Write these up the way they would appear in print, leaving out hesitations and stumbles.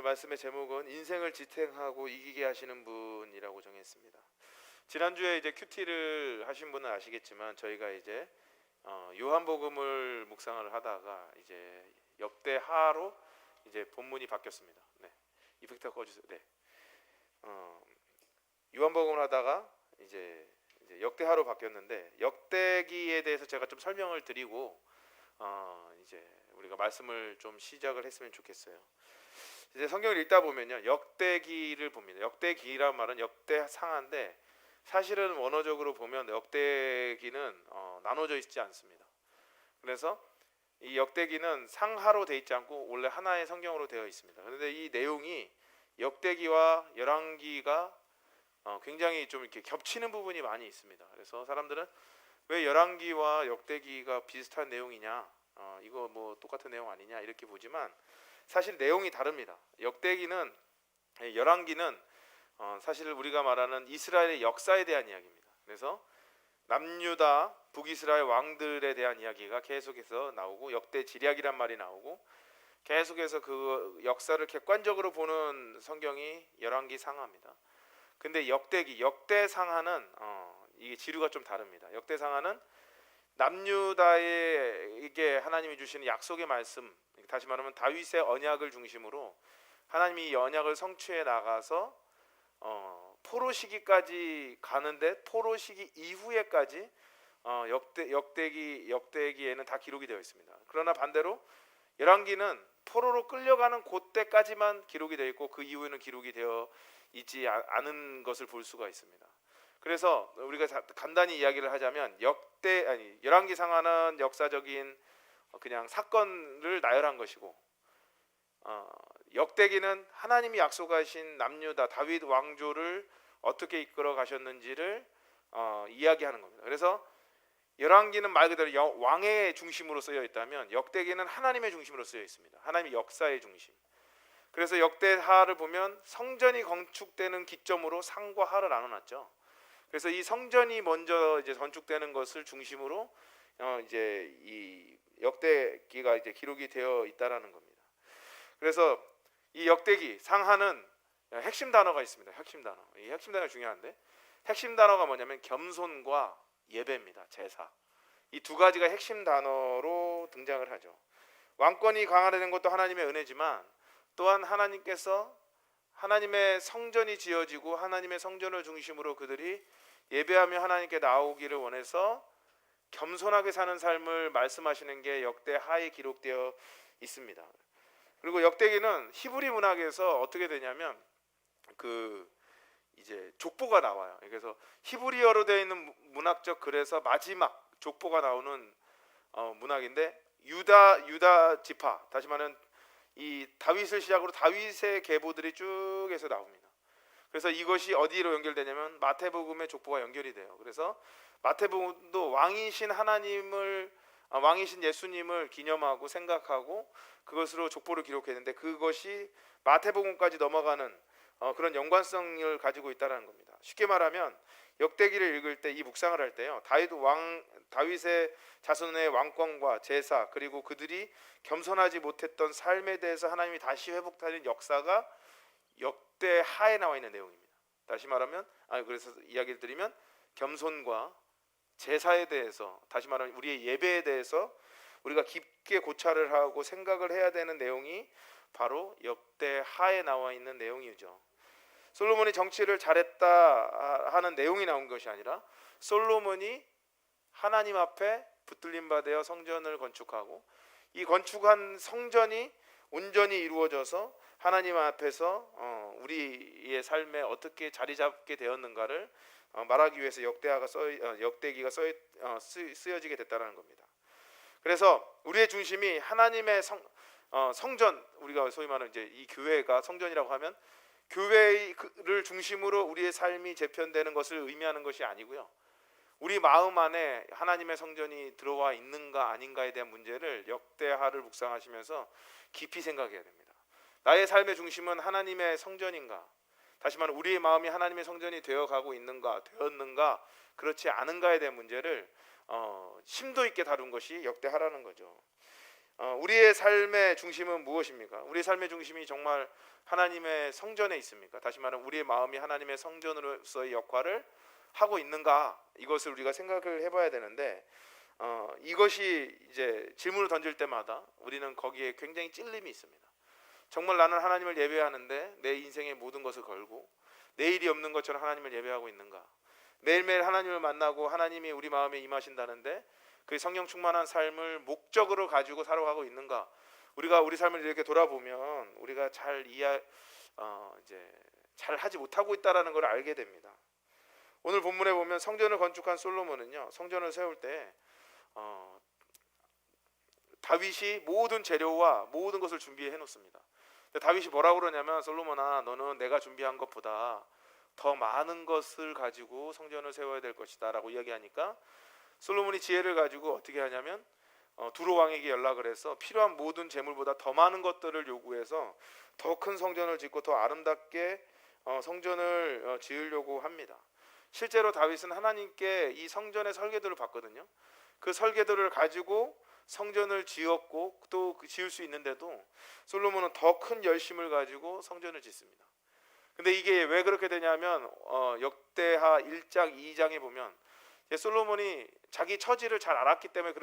말씀의 제목은 인생을 지탱하고 이기게 하시는 분이라고 정했습니다. 지난주에 이제 큐티를 하신 분은 아시겠지만 저희가 이제 요한복음을 묵상을 하다가 이제 역대하로 이제 본문이 바뀌었습니다. 네. 이펙터 꺼주세요. 네. 요한복음을 하다가 이제 역대하로 바뀌었는데 역대기에 대해서 제가 좀 설명을 드리고 이제 우리가 말씀을 좀 시작을 했으면 좋겠어요. 이제 성경을 읽다 보면요, 역대기를 봅니다. 역대기란 말은 역대상한데 사실은 원어적으로 보면 역대기는 나눠져 있지 않습니다. 그래서 이 역대기는 상하로 되어 있지 않고 원래 하나의 성경으로 되어 있습니다. 그런데 이 내용이 역대기와 열왕기가 굉장히 좀 이렇게 겹치는 부분이 많이 있습니다. 그래서 사람들은 왜 열왕기와 역대기가 비슷한 내용이냐, 이거 뭐 똑같은 내용 아니냐 이렇게 보지만 사실 내용이 다릅니다. 역대기는 열왕기는 사실 우리가 말하는 이스라엘의 역사에 대한 이야기입니다. 그래서 남유다 북이스라엘 왕들에 대한 이야기가 계속해서 나오고 역대 지략이란 말이 나오고 계속해서 그 역사를 객관적으로 보는 성경이 열왕기 상하입니다. 근데 역대기 역대상하는 이게 지류가 좀 다릅니다. 역대상하는 남유다에게 하나님이 주시는 약속의 말씀, 다시 말하면 다윗의 언약을 중심으로 하나님이 이 언약을 성취해 나가서 포로 시기까지 가는데 포로 시기 이후에까지 역대기에는 다 기록이 되어 있습니다. 그러나 반대로 열왕기는 포로로 끌려가는 그때까지만 기록이 되어 있고 그 이후에는 기록이 되어 있지 않은 것을 볼 수가 있습니다. 그래서 우리가 간단히 이야기를 하자면 열왕기상하는 역사적인 그냥 사건을 나열한 것이고 역대기는 하나님이 약속하신 남유다 다윗 왕조를 어떻게 이끌어 가셨는지를 이야기하는 겁니다. 그래서 열왕기는 말 그대로 왕의 중심으로 쓰여 있다면 역대기는 하나님의 중심으로 쓰여 있습니다. 하나님의 역사의 중심. 그래서 역대하를 보면 성전이 건축되는 기점으로 상과 하를 나눠놨죠. 그래서 이 성전이 먼저 이제 건축되는 것을 중심으로 이제 이 역대기가 이제 기록이 되어 있다라는 겁니다. 그래서 이 역대기 상하는 핵심 단어가 있습니다. 핵심 단어. 이 핵심 단어가 중요한데 핵심 단어가 뭐냐면 겸손과 예배입니다. 제사. 이 두 가지가 핵심 단어로 등장을 하죠. 왕권이 강화되는 것도 하나님의 은혜지만 또한 하나님께서 하나님의 성전이 지어지고 하나님의 성전을 중심으로 그들이 예배하며 하나님께 나오기를 원해서 겸손하게 사는 삶을 말씀하시는 게 역대하에 기록되어 있습니다. 그리고 역대기는 히브리 문학에서 어떻게 되냐면 이제 족보가 나와요. 그래서 히브리어로 되어 있는 문학적 글에서 마지막 족보가 나오는 문학인데 유다 지파, 다시 말하면 이 다윗을 시작으로 다윗의 계보들이 쭉 해서 나옵니다. 그래서 이것이 어디로 연결되냐면 마태복음의 족보가 연결이 돼요. 그래서 마태복음도 왕이신 예수님을 기념하고 생각하고 그것으로 족보를 기록했는데 그것이 마태복음까지 넘어가는 그런 연관성을 가지고 있다는 겁니다. 쉽게 말하면 역대기를 읽을 때 이 묵상을 할 때요, 다윗의 자손의 왕권과 제사 그리고 그들이 겸손하지 못했던 삶에 대해서 하나님이 다시 회복하는 역사가 역대하에 나와 있는 내용입니다. 다시 말하면 그래서 이야기를 드리면 겸손과 제사에 대해서, 다시 말하면 우리의 예배에 대해서 우리가 깊게 고찰을 하고 생각을 해야 되는 내용이 바로 역대하에 나와 있는 내용이죠. 솔로몬이 정치를 잘했다 하는 내용이 나온 것이 아니라 솔로몬이 하나님 앞에 붙들림 받아 성전을 건축하고 이 건축한 성전이 온전히 이루어져서 하나님 앞에서 우리의 삶에 어떻게 자리 잡게 되었는가를 말하기 위해서 역대기가 쓰여지게 됐다는 겁니다. 그래서 우리의 중심이 하나님의 성전, 우리가 소위 말하는 이제 이 교회가 성전이라고 하면 교회를 중심으로 우리의 삶이 재편되는 것을 의미하는 것이 아니고요, 우리 마음 안에 하나님의 성전이 들어와 있는가 아닌가에 대한 문제를 역대하를 묵상하시면서 깊이 생각해야 됩니다. 나의 삶의 중심은 하나님의 성전인가, 다시 말하면 우리의 마음이 하나님의 성전이 되어가고 되었는가 그렇지 않은가에 대한 문제를 심도 있게 다룬 것이 역대하라는 거죠. 우리의 삶의 중심은 무엇입니까? 우리의 삶의 중심이 정말 하나님의 성전에 있습니까? 다시 말하면 우리의 마음이 하나님의 성전으로서의 역할을 하고 있는가? 이것을 우리가 생각을 해봐야 되는데 이것이 이제 질문을 던질 때마다 우리는 거기에 굉장히 찔림이 있습니다. 정말 나는 하나님을 예배하는데 내 인생의 모든 것을 걸고 내일이 없는 것처럼 하나님을 예배하고 있는가? 매일매일 하나님을 만나고 하나님이 우리 마음에 임하신다는데 그 성령 충만한 삶을 목적으로 가지고 살아가고 있는가? 우리가 우리 삶을 이렇게 돌아보면 우리가 이제 잘 하지 못하고 있다라는 걸 알게 됩니다. 오늘 본문에 보면 성전을 건축한 솔로몬은요, 성전을 세울 때 다윗이 모든 재료와 모든 것을 준비해 놓습니다. 다윗이 뭐라고 그러냐면, 솔로몬아, 너는 내가 준비한 것보다 더 많은 것을 가지고 성전을 세워야 될 것이다 라고 이야기하니까 솔로몬이 지혜를 가지고 어떻게 하냐면 두로 왕에게 연락을 해서 필요한 모든 재물보다 더 많은 것들을 요구해서 더 큰 성전을 짓고 더 아름답게 성전을 지으려고 합니다. 실제로 다윗은 하나님께 이 성전의 설계도를 받거든요. 그 설계도를 가지고 성전을 지었고 또 지을 수 있는데도 솔로몬은 더 큰 열심을 가지고 성전을 짓습니다. 근데 이게 왜 그렇게 되냐면 역대하 1장 2장에 보면 솔로몬이 자기 처지를 잘 알았기 때문에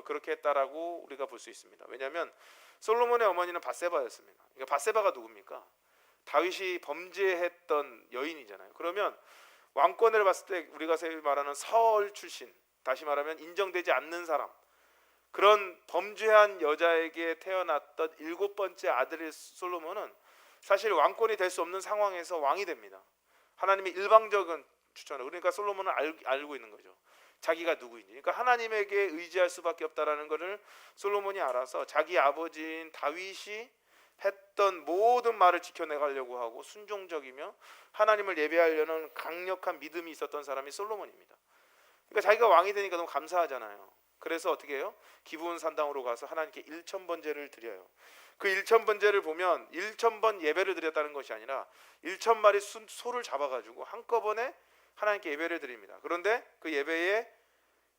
그렇게 했다라고 우리가 볼 수 있습니다. 왜냐하면 솔로몬의 어머니는 밧세바였습니다. 그러니까 밧세바가 누굽니까? 다윗이 범죄했던 여인이잖아요. 그러면 왕권을 봤을 때 우리가 소위 말하는 서얼 출신, 다시 말하면 인정되지 않는 사람, 그런 범죄한 여자에게 태어났던 7번째 아들의 솔로몬은 사실 왕권이 될 수 없는 상황에서 왕이 됩니다. 하나님의 일방적인 추천을. 그러니까 솔로몬은 알고 있는 거죠. 자기가 누구인지. 그러니까 하나님에게 의지할 수밖에 없다라는 것을 솔로몬이 알아서 자기 아버지인 다윗이 했던 모든 말을 지켜내가려고 하고 순종적이며 하나님을 예배하려는 강력한 믿음이 있었던 사람이 솔로몬입니다. 그러니까 자기가 왕이 되니까 너무 감사하잖아요. 그래서 어떻게 해요? 기브온 산당으로 가서 하나님께 1000번제를 드려요. 그 1000번제를 보면 1000번 예배를 드렸다는 것이 아니라 1000마리 소를 잡아가지고 한꺼번에 하나님께 예배를 드립니다. 그런데 그 예배의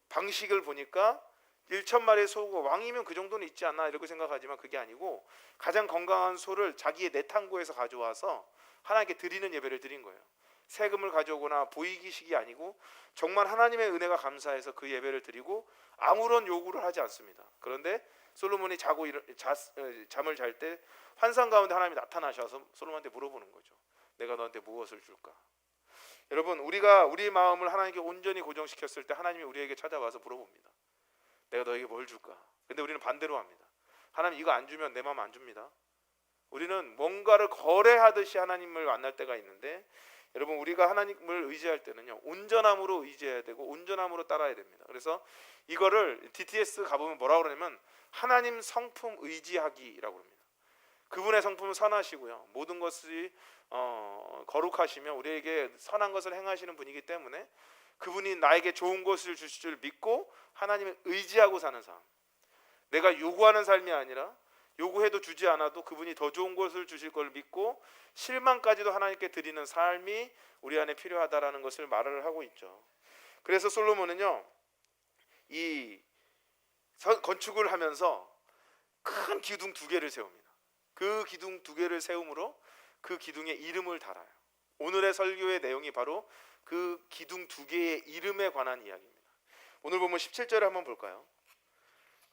방식을 보니까 1000마리의 소고 왕이면 그 정도는 있지 않나 이렇게 생각하지만 그게 아니고 가장 건강한 소를 자기의 내탕고에서 가져와서 하나님께 드리는 예배를 드린 거예요. 세금을 가져오거나 보이기식이 아니고 정말 하나님의 은혜가 감사해서 그 예배를 드리고 아무런 요구를 하지 않습니다. 그런데 솔로몬이 잠을 잘 때 환상 가운데 하나님이 나타나셔서 솔로몬한테 물어보는 거죠. 내가 너한테 무엇을 줄까? 여러분, 우리가 우리 마음을 하나님께 온전히 고정시켰을 때 하나님이 우리에게 찾아와서 물어봅니다. 내가 너에게 뭘 줄까? 근데 우리는 반대로 합니다. 하나님 이거 안 주면 내 마음 안 줍니다. 우리는 뭔가를 거래하듯이 하나님을 만날 때가 있는데, 여러분, 우리가 하나님을 의지할 때는요, 온전함으로 의지해야 되고 온전함으로 따라야 됩니다. 그래서 이거를 DTS 가보면 뭐라고 그러냐면 하나님 성품 의지하기라고 합니다. 그분의 성품은 선하시고요, 모든 것이 거룩하시며 우리에게 선한 것을 행하시는 분이기 때문에 그분이 나에게 좋은 것을 주실 줄 믿고 하나님을 의지하고 사는 삶, 내가 요구하는 삶이 아니라 요구해도 주지 않아도 그분이 더 좋은 것을 주실 걸 믿고 실망까지도 하나님께 드리는 삶이 우리 안에 필요하다라는 것을 말을 하고 있죠. 그래서 솔로몬은요, 이 건축을 하면서 큰 기둥 2개를 세웁니다. 그 기둥 2개를 세움으로 그 기둥에 이름을 달아요. 오늘의 설교의 내용이 바로 그 기둥 2개의 이름에 관한 이야기입니다. 오늘 보면 17절을 한번 볼까요?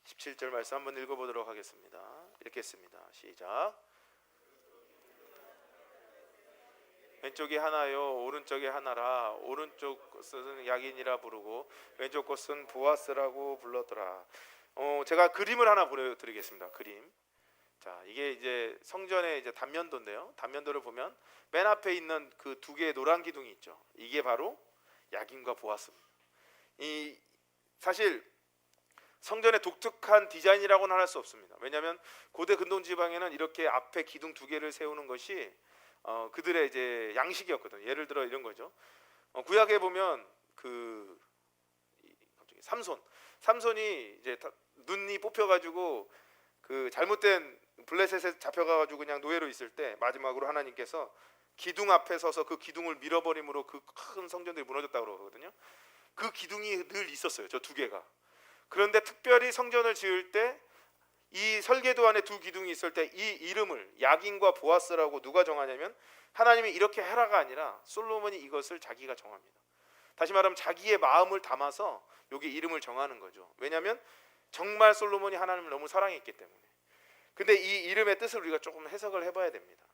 17절 말씀 한번 읽어보도록 하겠습니다. 읽겠습니다. 시작. 왼쪽이 하나요 오른쪽이 하나라. 오른쪽 것은 야긴이라 부르고 왼쪽 것은 보아스라고 불렀더라. 제가 그림을 하나 보여드리겠습니다. 그림. 자, 이게 이제 성전의 이제 단면도인데요. 단면도를 보면 맨 앞에 있는 그 2개의 노란 기둥이 있죠. 이게 바로 야긴과 보아스입니다. 이 사실 성전의 독특한 디자인이라고는 할 수 없습니다. 왜냐하면 고대 근동 지방에는 이렇게 앞에 기둥 2개를 세우는 것이 그들의 이제 양식이었거든요. 예를 들어 이런 거죠. 구약에 보면 삼손이 이제 눈이 뽑혀가지고 그 잘못된 블레셋에 잡혀가지고 그냥 노예로 있을 때 마지막으로 하나님께서 기둥 앞에 서서 그 기둥을 밀어버림으로 그 큰 성전들이 무너졌다고 그러거든요. 그 기둥이 늘 있었어요. 저 2개가. 그런데 특별히 성전을 지을 때 이 설계도 안에 두 기둥이 있을 때 이 이름을 야긴과 보아스라고 누가 정하냐면 하나님이 이렇게 해라가 아니라 솔로몬이 이것을 자기가 정합니다. 다시 말하면 자기의 마음을 담아서 여기 이름을 정하는 거죠. 왜냐하면 정말 솔로몬이 하나님을 너무 사랑했기 때문에. 근데 이 이름의 뜻을 우리가 조금 해석을 해봐야 됩니다.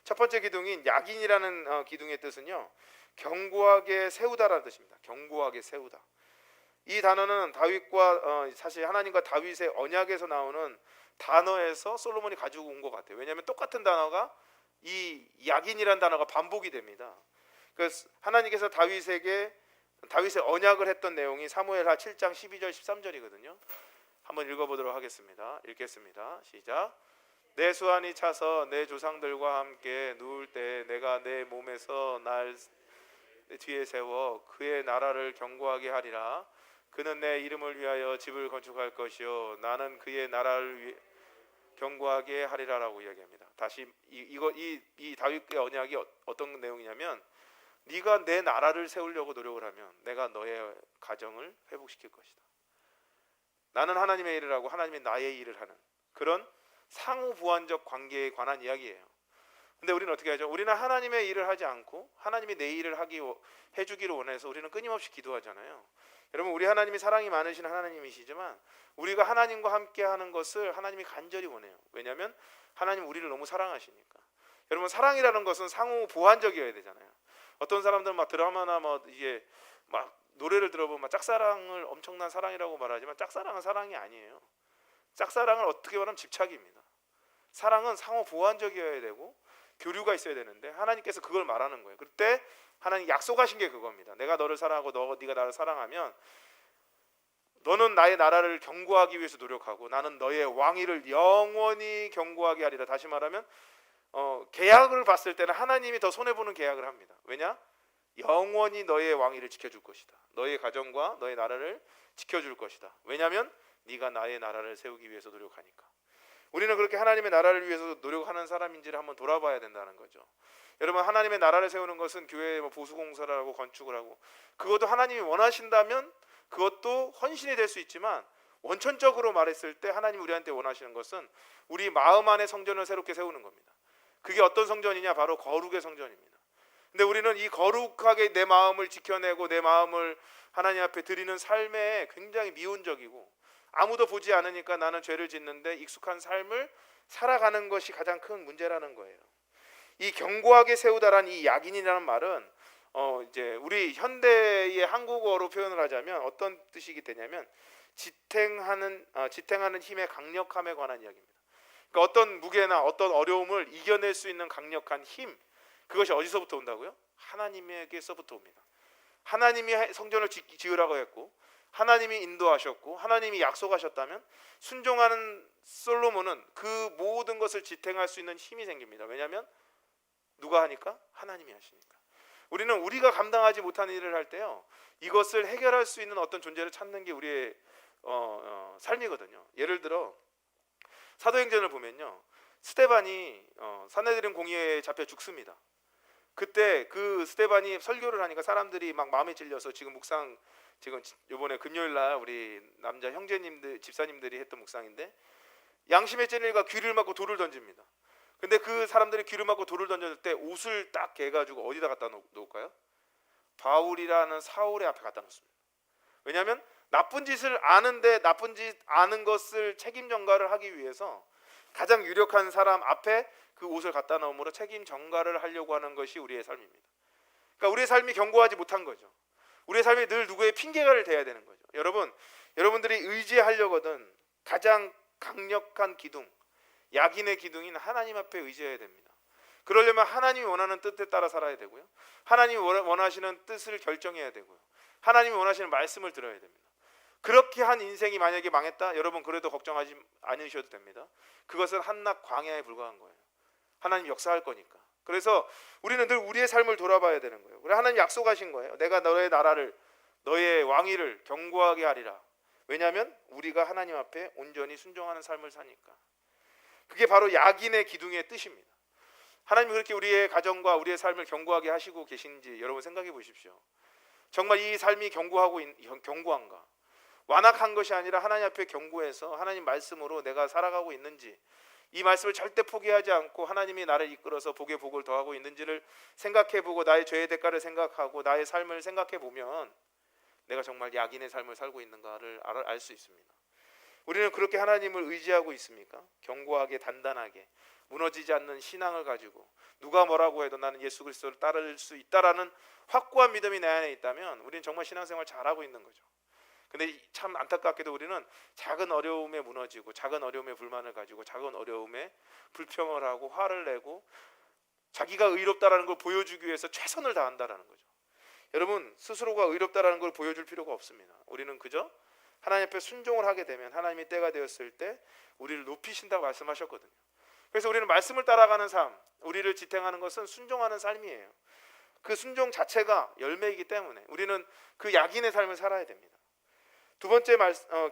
첫 번째 기둥인 야긴이라는 기둥의 뜻은요, 견고하게 세우다라는 뜻입니다. 견고하게 세우다. 이 단어는 다윗과 사실 하나님과 다윗의 언약에서 나오는 단어에서 솔로몬이 가지고 온 것 같아요. 왜냐하면 똑같은 단어가 이 야긴이라는 단어가 반복이 됩니다. 그래서 하나님께서 다윗의 언약을 했던 내용이 사무엘하 7장 12절 13절이거든요. 한번 읽어보도록 하겠습니다. 읽겠습니다. 시작. 내 수완이 차서 내 조상들과 함께 누울 때 내가 내 몸에서 날 뒤에 세워 그의 나라를 견고하게 하리라. 그는 내 이름을 위하여 집을 건축할 것이요 나는 그의 나라를 견고하게 하리라라고 이야기합니다. 다시 이 다윗의 언약이 어떤 내용이냐면 네가 내 나라를 세우려고 노력을 하면 내가 너의 가정을 회복시킬 것이다. 나는 하나님의 일을 하고 하나님이 나의 일을 하는 그런 상호보완적 관계에 관한 이야기예요. 근데 우리는 어떻게 하죠? 우리는 하나님의 일을 하지 않고 하나님이 내 일을 해주기를 원해서 우리는 끊임없이 기도하잖아요. 여러분, 우리 하나님이 사랑이 많으신 하나님이시지만 우리가 하나님과 함께 하는 것을 하나님이 간절히 원해요. 왜냐하면 하나님 우리를 너무 사랑하시니까. 여러분, 사랑이라는 것은 상호보완적이어야 되잖아요. 어떤 사람들은 막 드라마나 이게 막 노래를 들어보면 막 짝사랑을 엄청난 사랑이라고 말하지만 짝사랑은 사랑이 아니에요. 짝사랑은 어떻게 말하면 집착입니다. 사랑은 상호보완적이어야 되고 교류가 있어야 되는데 하나님께서 그걸 말하는 거예요. 그때 하나님 약속하신 게 그겁니다. 내가 너를 사랑하고 네가 나를 사랑하면 너는 나의 나라를 견고하기 위해서 노력하고 나는 너의 왕위를 영원히 견고하게 하리라. 다시 말하면 계약을 봤을 때는 하나님이 더 손해보는 계약을 합니다. 왜냐? 영원히 너의 왕위를 지켜줄 것이다. 너의 가정과 너의 나라를 지켜줄 것이다. 왜냐하면 네가 나의 나라를 세우기 위해서 노력하니까. 우리는 그렇게 하나님의 나라를 위해서 노력하는 사람인지를 한번 돌아봐야 된다는 거죠. 여러분, 하나님의 나라를 세우는 것은 교회에 보수공사를 하고 건축을 하고 그것도 하나님이 원하신다면 그것도 헌신이 될 수 있지만 원천적으로 말했을 때 하나님이 우리한테 원하시는 것은 우리 마음 안에 성전을 새롭게 세우는 겁니다. 그게 어떤 성전이냐? 바로 거룩의 성전입니다. 근데 우리는 이 거룩하게 내 마음을 지켜내고 내 마음을 하나님 앞에 드리는 삶에 굉장히 미온적이고 아무도 보지 않으니까 나는 죄를 짓는데 익숙한 삶을 살아가는 것이 가장 큰 문제라는 거예요. 이 견고하게 세우다라는 이 야긴이라는 말은 이제 우리 현대의 한국어로 표현을 하자면 어떤 뜻이 되냐면 지탱하는 힘의 강력함에 관한 이야기입니다. 그러니까 어떤 무게나 어떤 어려움을 이겨낼 수 있는 강력한 힘, 그것이 어디서부터 온다고요? 하나님에게서부터 옵니다. 하나님이 성전을 지으라고 했고 하나님이 인도하셨고 하나님이 약속하셨다면 순종하는 솔로몬은 그 모든 것을 지탱할 수 있는 힘이 생깁니다. 왜냐하면 누가 하니까? 하나님이 하시니까. 우리는 우리가 감당하지 못하는 일을 할 때요, 이것을 해결할 수 있는 어떤 존재를 찾는 게 우리의 삶이거든요. 예를 들어 사도행전을 보면요, 스데반이 산헤드린 공의회에 잡혀 죽습니다. 그때 그 스데반이 설교를 하니까 사람들이 막 마음에 찔려서 지금 이번에 금요일 날 우리 남자 형제님들 집사님들이 했던 묵상인데 양심의 찔림과 귀를 막고 돌을 던집니다. 근데 그 사람들이 귀를 막고 돌을 던졌을 때 옷을 딱 개가지고 어디다 갖다 놓을까요? 바울이라는 사울의 앞에 갖다 놓습니다. 왜냐하면 나쁜 짓을 아는데 나쁜 짓 아는 것을 책임 전가를 하기 위해서 가장 유력한 사람 앞에 그 옷을 갖다 놓음으로 책임 전가를 하려고 하는 것이 우리의 삶입니다. 그러니까 우리의 삶이 견고하지 못한 거죠. 우리의 삶이 늘 누구의 핑계가를 대야 되는 거죠. 여러분들이 의지하려거든 가장 강력한 기둥, 야긴의 기둥인 하나님 앞에 의지해야 됩니다. 그러려면 하나님이 원하는 뜻에 따라 살아야 되고요, 하나님이 원하시는 뜻을 결정해야 되고요, 하나님이 원하시는 말씀을 들어야 됩니다. 그렇게 한 인생이 만약에 망했다, 여러분 그래도 걱정하지 않으셔도 됩니다. 그것은 한낱 광야에 불과한 거예요. 하나님 역사할 거니까. 그래서 우리는 늘 우리의 삶을 돌아봐야 되는 거예요. 우리 하나님 약속하신 거예요. 내가 너의 나라를, 너의 왕위를 견고하게 하리라. 왜냐하면 우리가 하나님 앞에 온전히 순종하는 삶을 사니까. 그게 바로 야긴의 기둥의 뜻입니다. 하나님이 그렇게 우리의 가정과 우리의 삶을 견고하게 하시고 계신지 여러분 생각해 보십시오. 정말 이 삶이 견고한가? 완악한 것이 아니라 하나님 앞에 경고해서 하나님 말씀으로 내가 살아가고 있는지, 이 말씀을 절대 포기하지 않고 하나님이 나를 이끌어서 복에 복을 더하고 있는지를 생각해보고 나의 죄의 대가를 생각하고 나의 삶을 생각해보면 내가 정말 약인의 삶을 살고 있는가를 알 수 있습니다. 우리는 그렇게 하나님을 의지하고 있습니까? 견고하게 단단하게 무너지지 않는 신앙을 가지고 누가 뭐라고 해도 나는 예수 그리스도를 따를 수 있다라는 확고한 믿음이 내 안에 있다면 우리는 정말 신앙생활 잘하고 있는 거죠. 근데 참 안타깝게도 우리는 작은 어려움에 무너지고 작은 어려움에 불만을 가지고 작은 어려움에 불평을 하고 화를 내고 자기가 의롭다라는 걸 보여주기 위해서 최선을 다한다라는 거죠. 여러분, 스스로가 의롭다라는 걸 보여줄 필요가 없습니다. 우리는 그저 하나님 앞에 순종을 하게 되면 하나님이 때가 되었을 때 우리를 높이신다고 말씀하셨거든요. 그래서 우리는 말씀을 따라가는 삶, 우리를 지탱하는 것은 순종하는 삶이에요. 그 순종 자체가 열매이기 때문에 우리는 그 약인의 삶을 살아야 됩니다. 두 번째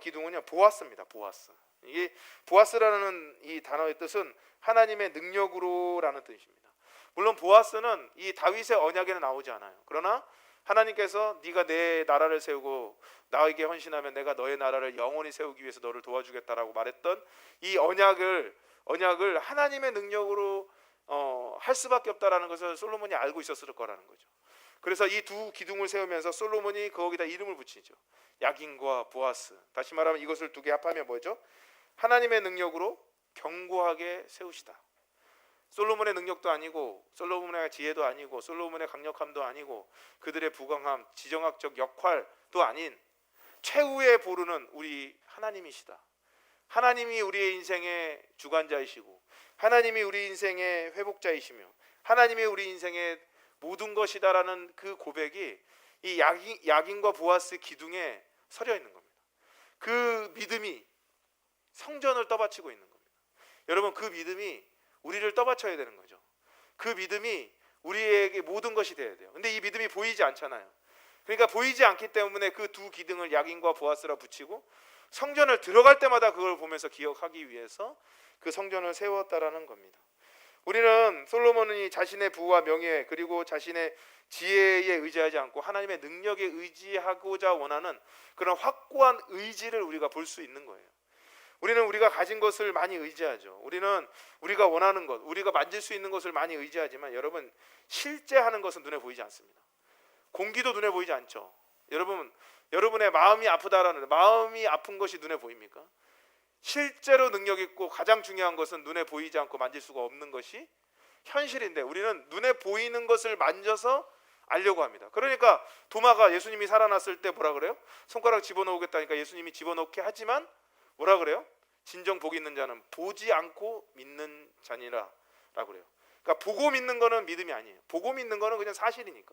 기둥은요, 보아스입니다. 보아스. 이게 보아스라는 이 단어의 뜻은 하나님의 능력으로라는 뜻입니다. 물론 보아스는 이 다윗의 언약에는 나오지 않아요. 그러나 하나님께서 네가 내 나라를 세우고 나에게 헌신하면 내가 너의 나라를 영원히 세우기 위해서 너를 도와주겠다라고 말했던 이 언약을 하나님의 능력으로 할 수밖에 없다라는 것을 솔로몬이 알고 있었을 거라는 거죠. 그래서 이 두 기둥을 세우면서 솔로몬이 거기다 이름을 붙이죠. 약인과 보아스. 다시 말하면 이것을 두 개 합하면 뭐죠? 하나님의 능력으로 견고하게 세우시다. 솔로몬의 능력도 아니고 솔로몬의 지혜도 아니고 솔로몬의 강력함도 아니고 그들의 부강함, 지정학적 역할도 아닌 최후의 보루는 우리 하나님이시다. 하나님이 우리의 인생의 주관자이시고 하나님이 우리 인생의 회복자이시며 하나님이 우리 인생의 모든 것이다라는 그 고백이 이 약인과 보아스 기둥에 서려 있는 겁니다. 그 믿음이 성전을 떠받치고 있는 겁니다. 여러분, 그 믿음이 우리를 떠받쳐야 되는 거죠. 그 믿음이 우리에게 모든 것이 돼야 돼요. 근데 이 믿음이 보이지 않잖아요. 그러니까 보이지 않기 때문에 그 두 기둥을 약인과 보아스라 붙이고 성전을 들어갈 때마다 그걸 보면서 기억하기 위해서 그 성전을 세웠다라는 겁니다. 우리는 솔로몬이 자신의 부와 명예 그리고 자신의 지혜에 의지하지 않고 하나님의 능력에 의지하고자 원하는 그런 확고한 의지를 우리가 볼 수 있는 거예요. 우리는 우리가 가진 것을 많이 의지하죠. 우리는 우리가 원하는 것, 우리가 만질 수 있는 것을 많이 의지하지만 여러분, 실제 하는 것은 눈에 보이지 않습니다. 공기도 눈에 보이지 않죠. 여러분의 마음이 아프다라는, 마음이 아픈 것이 눈에 보입니까? 실제로 능력 있고 가장 중요한 것은 눈에 보이지 않고 만질 수가 없는 것이 현실인데 우리는 눈에 보이는 것을 만져서 알려고 합니다. 그러니까 도마가 예수님이 살아났을 때 뭐라 그래요? 손가락 집어넣겠다니까 예수님이 집어넣게 하지만 뭐라 그래요? 진정 복 있는 자는 보지 않고 믿는 자니라 라고 그래요. 그러니까 보고 믿는 거는 믿음이 아니에요. 보고 믿는 거는 그냥 사실이니까.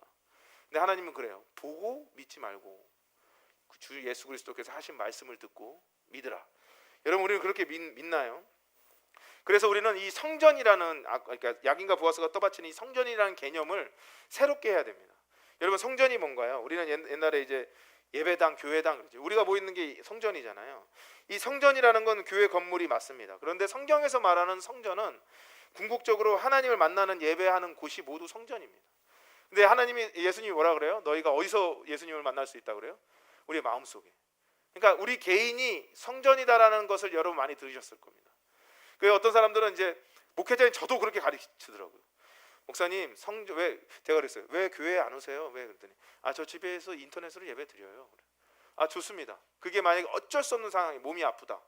근데 하나님은 그래요. 보고 믿지 말고 주 예수 그리스도께서 하신 말씀을 듣고 믿으라. 여러분, 우리는 그렇게 믿나요? 그래서 우리는 이 성전이라는, 그러니까 약인과 보아스가 떠받치는 이 성전이라는 개념을 새롭게 해야 됩니다. 여러분, 성전이 뭔가요? 우리는 옛날에 이제 예배당, 교회당 그러죠. 우리가 모이는 게 성전이잖아요. 이 성전이라는 건 교회 건물이 맞습니다. 그런데 성경에서 말하는 성전은 궁극적으로 하나님을 만나는 예배하는 곳이 모두 성전입니다. 근데 예수님이 뭐라 그래요? 너희가 어디서 예수님을 만날 수 있다 그래요? 우리의 마음속에. 그러니까 우리 개인이 성전이다라는 것을 여러분 많이 들으셨을 겁니다. 그 어떤 사람들은 이제 목회자인 저도 그렇게 가르치더라고요. 목사님, 왜 제가 그랬어요. 왜 교회에 안 오세요? 왜 그랬더니 저 집에서 인터넷으로 예배 드려요. 좋습니다. 그게 만약에 어쩔 수 없는 상황이 몸이 아프다.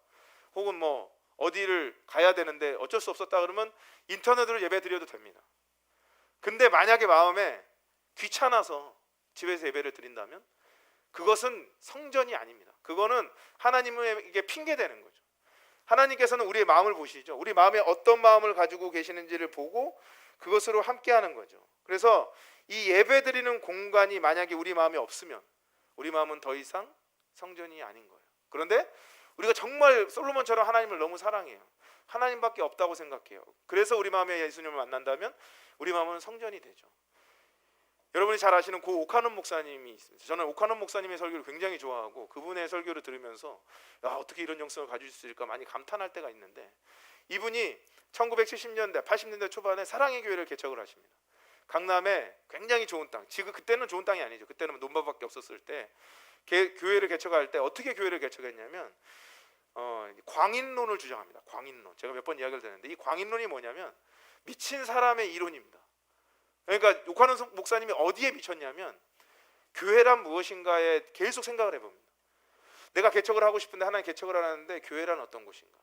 혹은 뭐 어디를 가야 되는데 어쩔 수 없었다 그러면 인터넷으로 예배 드려도 됩니다. 근데 만약에 마음에 귀찮아서 집에서 예배를 드린다면 그것은 성전이 아닙니다. 그거는 하나님에게 핑계대는 거죠. 하나님께서는 우리의 마음을 보시죠. 우리 마음에 어떤 마음을 가지고 계시는지를 보고 그것으로 함께하는 거죠. 그래서 이 예배드리는 공간이 만약에 우리 마음에 없으면 우리 마음은 더 이상 성전이 아닌 거예요. 그런데 우리가 정말 솔로몬처럼 하나님을 너무 사랑해요. 하나님밖에 없다고 생각해요. 그래서 우리 마음에 예수님을 만난다면 우리 마음은 성전이 되죠. 여러분이 잘 아시는 고 오카논 목사님이 있습니다. 저는 오카논 목사님의 설교를 굉장히 좋아하고 그분의 설교를 들으면서 어떻게 이런 영성을 가질 수 있을까 많이 감탄할 때가 있는데, 이분이 1970년대 80년대 초반에 사랑의 교회를 개척을 하십니다. 강남에 굉장히 좋은 땅, 지금 그때는 좋은 땅이 아니죠. 그때는 논밭밖에 없었을 때 교회를 개척할 때 어떻게 교회를 개척했냐면 광인론을 주장합니다. 광인론. 제가 몇 번 이야기를 드렸는데 이 광인론이 뭐냐면 미친 사람의 이론입니다. 그러니까 욕하는 목사님이 어디에 미쳤냐면 교회란 무엇인가에 계속 생각을 해봅니다. 내가 개척을 하고 싶은데 하나님 개척을 하는데 교회란 어떤 곳인가?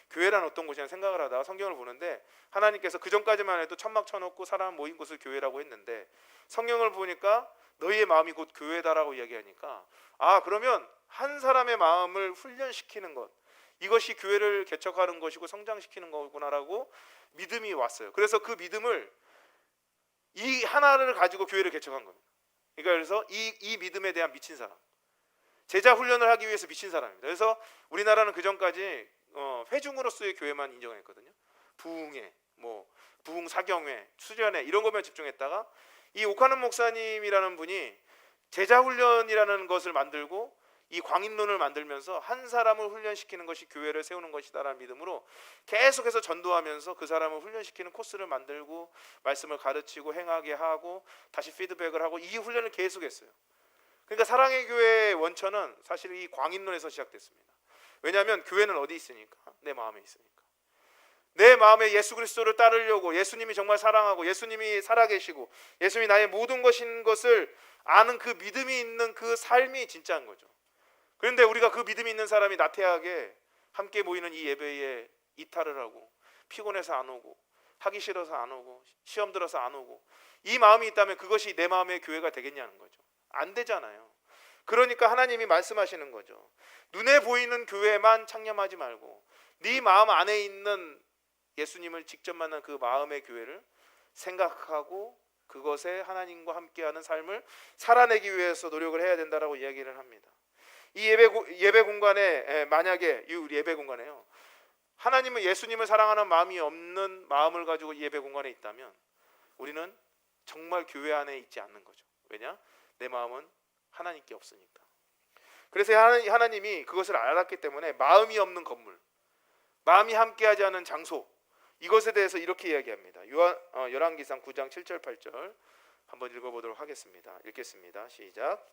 교회란 어떤 곳이냐 생각을 하다가 성경을 보는데 하나님께서 그 전까지만 해도 천막 쳐놓고 사람 모인 곳을 교회라고 했는데 성경을 보니까 너희의 마음이 곧 교회다라고 이야기하니까 그러면 한 사람의 마음을 훈련시키는 것, 이것이 교회를 개척하는 것이고 성장시키는 거구나라고 믿음이 왔어요. 그래서 그 믿음을 이 하나를 가지고 교회를 개척한 겁니다. 그러니까 그래서 이 믿음에 대한 미친 사람, 제자 훈련을 하기 위해서 미친 사람입니다. 그래서 우리나라는 그 전까지 회중으로서의 교회만 인정했거든요. 부흥회, 부흥 사경회, 수련회 이런 것만 집중했다가 이 옥하는 목사님이라는 분이 제자 훈련이라는 것을 만들고 이 광인론을 만들면서 한 사람을 훈련시키는 것이 교회를 세우는 것이다라는 믿음으로 계속해서 전도하면서 그 사람을 훈련시키는 코스를 만들고 말씀을 가르치고 행하게 하고 다시 피드백을 하고 이 훈련을 계속했어요. 그러니까 사랑의 교회의 원천은 사실 이 광인론에서 시작됐습니다. 왜냐하면 교회는 어디 있으니까? 내 마음에 있으니까. 내 마음에 예수 그리스도를 따르려고 예수님이 정말 사랑하고 예수님이 살아계시고 예수님이 나의 모든 것인 것을 아는 그 믿음이 있는 그 삶이 진짜인 거죠. 그런데 우리가 그 믿음이 있는 사람이 나태하게 함께 모이는 이 예배에 이탈을 하고 피곤해서 안 오고 하기 싫어서 안 오고 시험 들어서 안 오고 이 마음이 있다면 그것이 내 마음의 교회가 되겠냐는 거죠. 안 되잖아요. 그러니까 하나님이 말씀하시는 거죠. 눈에 보이는 교회만 창념하지 말고 네 마음 안에 있는 예수님을 직접 만난 그 마음의 교회를 생각하고 그것에 하나님과 함께하는 삶을 살아내기 위해서 노력을 해야 된다라고 이야기를 합니다. 이 예배 공간에 만약에 이 예배 공간에요 하나님은 예수님을 사랑하는 마음이 없는 마음을 가지고 이 예배 공간에 있다면 우리는 정말 교회 안에 있지 않는 거죠. 왜냐? 내 마음은 하나님께 없으니까. 그래서 하나님이 그것을 알았기 때문에 마음이 없는 건물, 마음이 함께하지 않은 장소, 이것에 대해서 이렇게 이야기합니다. 열왕기상 9장 7절 8절 한번 읽어보도록 하겠습니다. 읽겠습니다. 시작.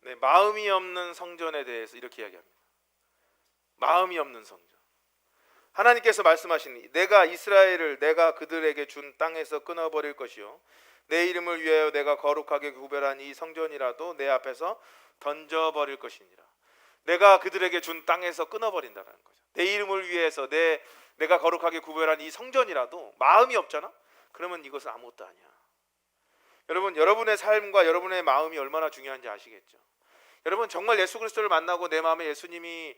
네, 마음이 없는 성전에 대해서 이렇게 이야기합니다. 마음이 없는 성전. 하나님께서 말씀하시니 내가 이스라엘을 내가 그들에게 준 땅에서 끊어버릴 것이요 내 이름을 위하여 내가 거룩하게 구별한 이 성전이라도 내 앞에서 던져버릴 것이니라. 내가 그들에게 준 땅에서 끊어버린다는 거죠. 내 이름을 위해서 내가 거룩하게 구별한 이 성전이라도 마음이 없잖아? 그러면 이것은 아무것도 아니야. 여러분, 여러분의 삶과 여러분의 마음이 얼마나 중요한지 아시겠죠? 여러분, 정말 예수 그리스도를 만나고 내 마음에 예수님이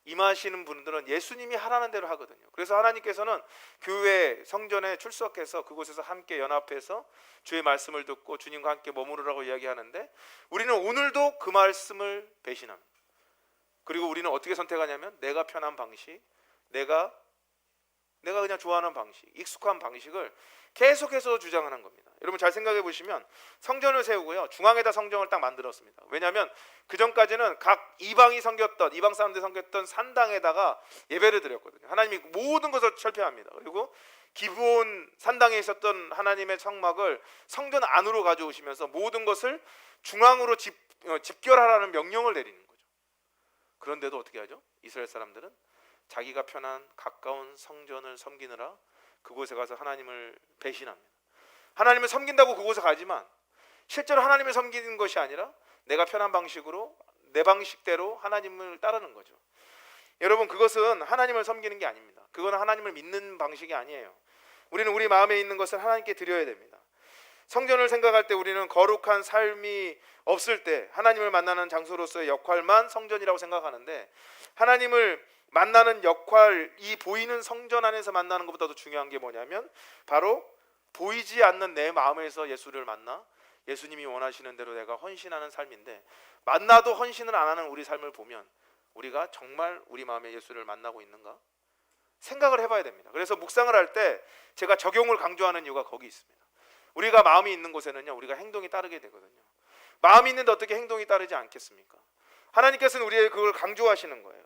임하시는 분들은 예수님이 하라는 대로 하거든요. 그래서 하나님께서는 교회 성전에 출석해서 그곳에서 함께 연합해서 주의 말씀을 듣고 주님과 함께 머무르라고 이야기하는데 우리는 오늘도 그 말씀을 배신합니다. 그리고 우리는 어떻게 선택하냐면 내가 편한 방식, 내가 그냥 좋아하는 방식, 익숙한 방식을 계속해서 주장하는 겁니다. 여러분 잘 생각해 보시면 성전을 세우고요 중앙에다 성전을 딱 만들었습니다. 왜냐하면 그 전까지는 각 이방 사람들이 섬겼던 산당에다가 예배를 드렸거든요. 하나님이 모든 것을 철폐합니다. 그리고 기브온 산당에 있었던 하나님의 성막을 성전 안으로 가져오시면서 모든 것을 중앙으로 집결하라는 명령을 내리는 거죠. 그런데도 어떻게 하죠? 이스라엘 사람들은 자기가 편한 가까운 성전을 섬기느라 그곳에 가서 하나님을 배신합니다. 하나님을 섬긴다고 그곳에 가지만 실제로 하나님을 섬기는 것이 아니라 내가 편한 방식으로 내 방식대로 하나님을 따르는 거죠. 여러분, 그것은 하나님을 섬기는 게 아닙니다. 그거는 하나님을 믿는 방식이 아니에요. 우리는 우리 마음에 있는 것을 하나님께 드려야 됩니다. 성전을 생각할 때 우리는 거룩한 삶이 없을 때 하나님을 만나는 장소로서의 역할만 성전이라고 생각하는데 하나님을 만나는 역할, 이 보이는 성전 안에서 만나는 것보다도 중요한 게 뭐냐면 바로 보이지 않는 내 마음에서 예수를 만나 예수님이 원하시는 대로 내가 헌신하는 삶인데 만나도 헌신을 안 하는 우리 삶을 보면 우리가 정말 우리 마음에 예수를 만나고 있는가 생각을 해봐야 됩니다. 그래서 묵상을 할 때 제가 적용을 강조하는 이유가 거기 있습니다. 우리가 마음이 있는 곳에는요, 우리가 행동이 따르게 되거든요. 마음이 있는데 어떻게 행동이 따르지 않겠습니까? 하나님께서는 우리의 그걸 강조하시는 거예요.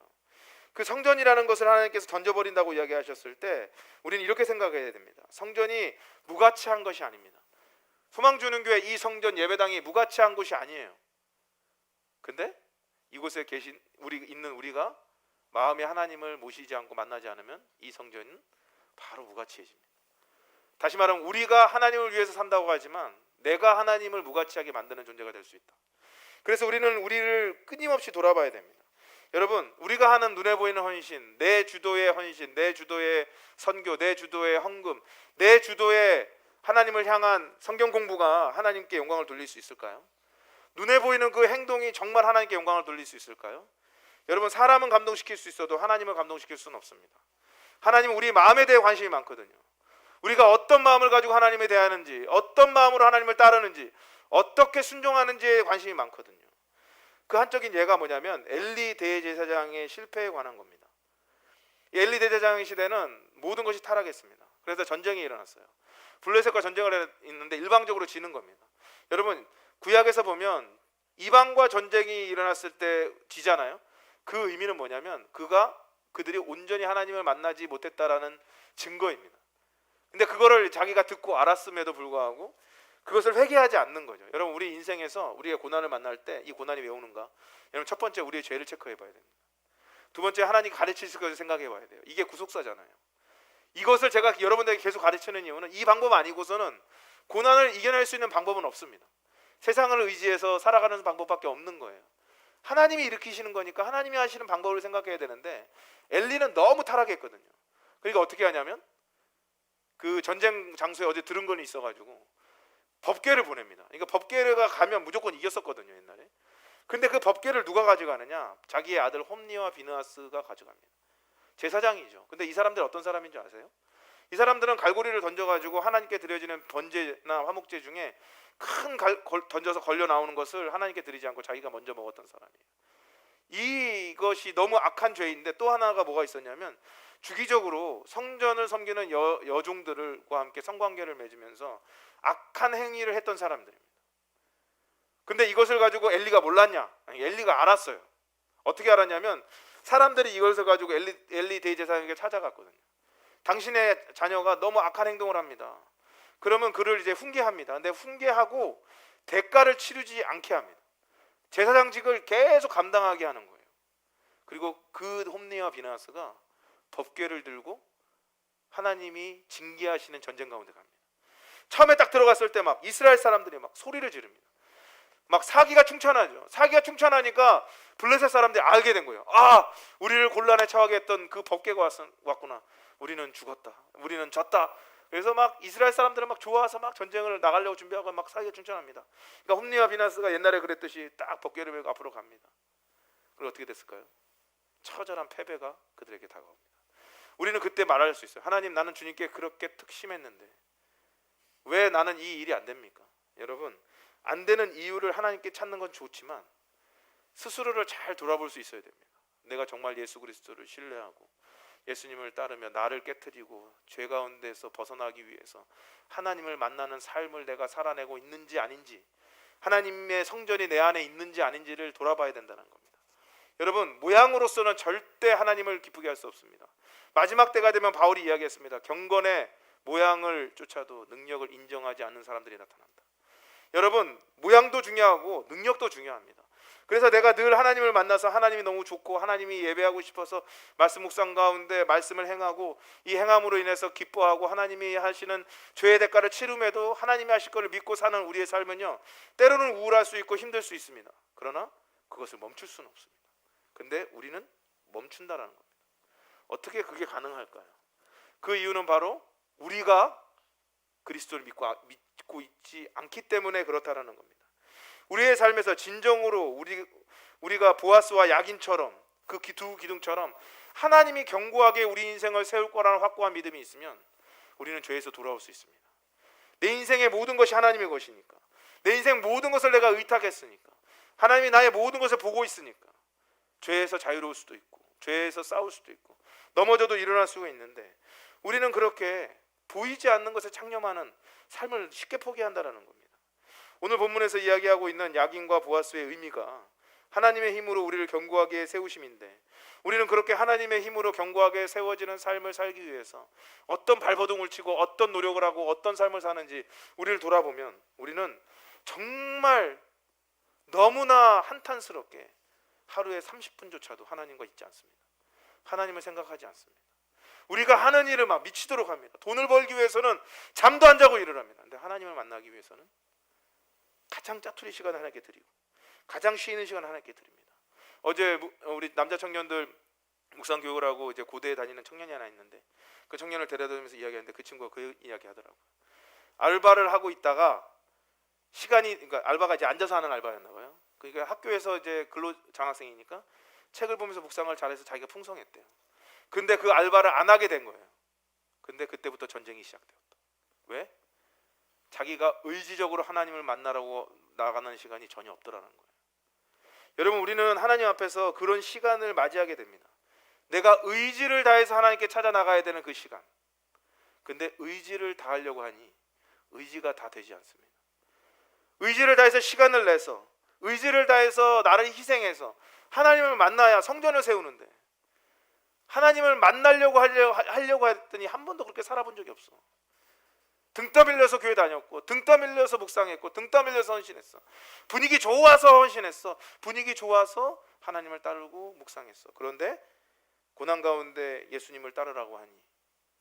그 성전이라는 것을 하나님께서 던져버린다고 이야기하셨을 때 우리는 이렇게 생각해야 됩니다. 성전이 무가치한 것이 아닙니다. 소망주는 교회 이 성전 예배당이 무가치한 곳이 아니에요. 근데 이곳에 계신 있는 우리가 마음에 하나님을 모시지 않고 만나지 않으면 이 성전은 바로 무가치해집니다. 다시 말하면 우리가 하나님을 위해서 산다고 하지만 내가 하나님을 무가치하게 만드는 존재가 될 수 있다. 그래서 우리는 우리를 끊임없이 돌아봐야 됩니다. 여러분, 우리가 하는 눈에 보이는 헌신, 내 주도의 헌신, 내 주도의 선교, 내 주도의 헌금, 내 주도의 하나님을 향한 성경 공부가 하나님께 영광을 돌릴 수 있을까요? 눈에 보이는 그 행동이 정말 하나님께 영광을 돌릴 수 있을까요? 여러분, 사람은 감동시킬 수 있어도 하나님을 감동시킬 수는 없습니다. 하나님은 우리 마음에 대해 관심이 많거든요. 우리가 어떤 마음을 가지고 하나님에 대하는지, 어떤 마음으로 하나님을 따르는지, 어떻게 순종하는지에 관심이 많거든요. 그 한적인 예가 뭐냐면 엘리 대제사장의 실패에 관한 겁니다. 이 엘리 대제사장의 시대는 모든 것이 타락했습니다. 그래서 전쟁이 일어났어요. 블레셋과 전쟁을 했는데 일방적으로 지는 겁니다. 여러분, 구약에서 보면 이방과 전쟁이 일어났을 때 지잖아요. 그 의미는 뭐냐면 그들이 온전히 하나님을 만나지 못했다라는 증거입니다. 근데 그거를 자기가 듣고 알았음에도 불구하고 그것을 회개하지 않는 거죠. 여러분, 우리 인생에서 우리가 고난을 만날 때 이 고난이 왜 오는가? 여러분, 첫 번째 우리의 죄를 체크해 봐야 됩니다. 두 번째, 하나님 가르치실 것을 생각해 봐야 돼요. 이게 구속사잖아요. 이것을 제가 여러분들에게 계속 가르치는 이유는 이 방법 아니고서는 고난을 이겨낼 수 있는 방법은 없습니다. 세상을 의지해서 살아가는 방법밖에 없는 거예요. 하나님이 일으키시는 거니까 하나님이 하시는 방법을 생각해야 되는데 엘리는 너무 타락했거든요. 그러니까 어떻게 하냐면 그 전쟁 장소에 어디 들은 건이 있어가지고 법궤를 보냅니다. 그러니까 법궤가 가면 무조건 이겼었거든요, 옛날에. 근데 그 법궤를 누가 가져가느냐? 자기의 아들 홈니와 비느하스가 가져갑니다. 제사장이죠. 근데 이 사람들 어떤 사람인 줄 아세요? 이 사람들은 갈고리를 던져가지고 하나님께 드려지는 번제나 화목제 중에 큰 던져서 걸려 나오는 것을 하나님께 드리지 않고 자기가 먼저 먹었던 사람이에요. 이것이 너무 악한 죄인데 또 하나가 뭐가 있었냐면 주기적으로 성전을 섬기는 여종들과 함께 성관계를 맺으면서 악한 행위를 했던 사람들입니다. 근데 이것을 가지고 엘리가 몰랐냐? 아니, 엘리가 알았어요. 어떻게 알았냐면 사람들이 이것을 가지고 엘리 대제사장에게 찾아갔거든요. 당신의 자녀가 너무 악한 행동을 합니다. 그러면 그를 이제 훈계합니다. 근데 훈계하고 대가를 치르지 않게 합니다. 제사장직을 계속 감당하게 하는 거예요. 그리고 그 홈니와 비느하스가 법궤를 들고 하나님이 징계하시는 전쟁 가운데 갑니다. 처음에 딱 들어갔을 때 막 이스라엘 사람들이 막 소리를 지릅니다. 막 사기가 충천하죠. 사기가 충천하니까 블레셋 사람들이 알게 된 거예요. 아, 우리를 곤란에 처하게 했던 그 법궤가 왔구나. 우리는 죽었다. 우리는 졌다. 그래서 막 이스라엘 사람들은 막 좋아서 막 전쟁을 나가려고 준비하고 막 사기가 충천합니다. 그러니까 홈니와 비느하스가 옛날에 그랬듯이 딱 법궤를 메고 앞으로 갑니다. 그리고 어떻게 됐을까요? 처절한 패배가 그들에게 다가옵니다. 우리는 그때 말할 수 있어요. 하나님, 나는 주님께 그렇게 특심했는데 왜 나는 이 일이 안 됩니까? 여러분, 안 되는 이유를 하나님께 찾는 건 좋지만 스스로를 잘 돌아볼 수 있어야 됩니다. 내가 정말 예수 그리스도를 신뢰하고 예수님을 따르며 나를 깨트리고 죄 가운데서 벗어나기 위해서 하나님을 만나는 삶을 내가 살아내고 있는지 아닌지, 하나님의 성전이 내 안에 있는지 아닌지를 돌아봐야 된다는 겁니다. 여러분, 모양으로서는 절대 하나님을 기쁘게 할 수 없습니다. 마지막 때가 되면 바울이 이야기했습니다. 경건의 모양을 쫓아도 능력을 인정하지 않는 사람들이 나타난다. 여러분, 모양도 중요하고 능력도 중요합니다. 그래서 내가 늘 하나님을 만나서 하나님이 너무 좋고 하나님이 예배하고 싶어서 말씀 묵상 가운데 말씀을 행하고 이 행함으로 인해서 기뻐하고 하나님이 하시는 죄의 대가를 치름에도 하나님이 하실 것을 믿고 사는 우리의 삶은요, 때로는 우울할 수 있고 힘들 수 있습니다. 그러나 그것을 멈출 수는 없습니다. 근데 우리는 멈춘다라는 겁니다. 어떻게 그게 가능할까요? 그 이유는 바로 우리가 그리스도를 믿고 있지 않기 때문에 그렇다라는 겁니다. 우리의 삶에서 진정으로 우리가 보아스와 야긴처럼 그 두 기둥처럼 하나님이 견고하게 우리 인생을 세울 거라는 확고한 믿음이 있으면 우리는 죄에서 돌아올 수 있습니다. 내 인생의 모든 것이 하나님의 것이니까, 내 인생 모든 것을 내가 의탁했으니까, 하나님이 나의 모든 것을 보고 있으니까 죄에서 자유로울 수도 있고 죄에서 싸울 수도 있고 넘어져도 일어날 수가 있는데 우리는 그렇게 보이지 않는 것에 창념하는 삶을 쉽게 포기한다는 겁니다. 오늘 본문에서 이야기하고 있는 야긴과 보아스의 의미가 하나님의 힘으로 우리를 견고하게 세우심인데 우리는 그렇게 하나님의 힘으로 견고하게 세워지는 삶을 살기 위해서 어떤 발버둥을 치고 어떤 노력을 하고 어떤 삶을 사는지 우리를 돌아보면 우리는 정말 너무나 한탄스럽게 하루에 30분조차도 하나님과 있지 않습니다. 하나님을 생각하지 않습니다. 우리가 하는 일을 막 미치도록 합니다. 돈을 벌기 위해서는 잠도 안 자고 일을 합니다. 근데 하나님을 만나기 위해서는 가장 짜투리 시간을 하나님께 드리고 가장 쉬는 시간을 하나님께 드립니다. 어제 우리 남자 청년들 묵상 교육을 하고 이제 고대에 다니는 청년이 하나 있는데 그 청년을 데려다니면서 이야기하는데 그 친구가 그 이야기 하더라고요. 알바를 하고 있다가 그러니까 알바가 이제 앉아서 하는 알바였나 봐요. 그러니까 학교에서 이제 근로 장학생이니까 책을 보면서 묵상을 잘해서 자기가 풍성했대요. 근데 그 알바를 안 하게 된 거예요. 근데 그때부터 전쟁이 시작되었다. 왜? 자기가 의지적으로 하나님을 만나라고 나가는 시간이 전혀 없더라는 거예요. 여러분 우리는 하나님 앞에서 그런 시간을 맞이하게 됩니다. 내가 의지를 다해서 하나님께 찾아 나가야 되는 그 시간. 근데 의지를 다하려고 하니 의지가 다 되지 않습니다. 의지를 다해서 시간을 내서 의지를 다해서 나를 희생해서 하나님을 만나야 성전을 세우는데 하나님을 만나려고 하려고 했더니 한 번도 그렇게 살아본 적이 없어. 등 떠밀려서 교회 다녔고 등 떠밀려서 묵상했고 등 떠밀려서 헌신했어. 분위기 좋아서 헌신했어. 분위기 좋아서 하나님을 따르고 묵상했어. 그런데 고난 가운데 예수님을 따르라고 하니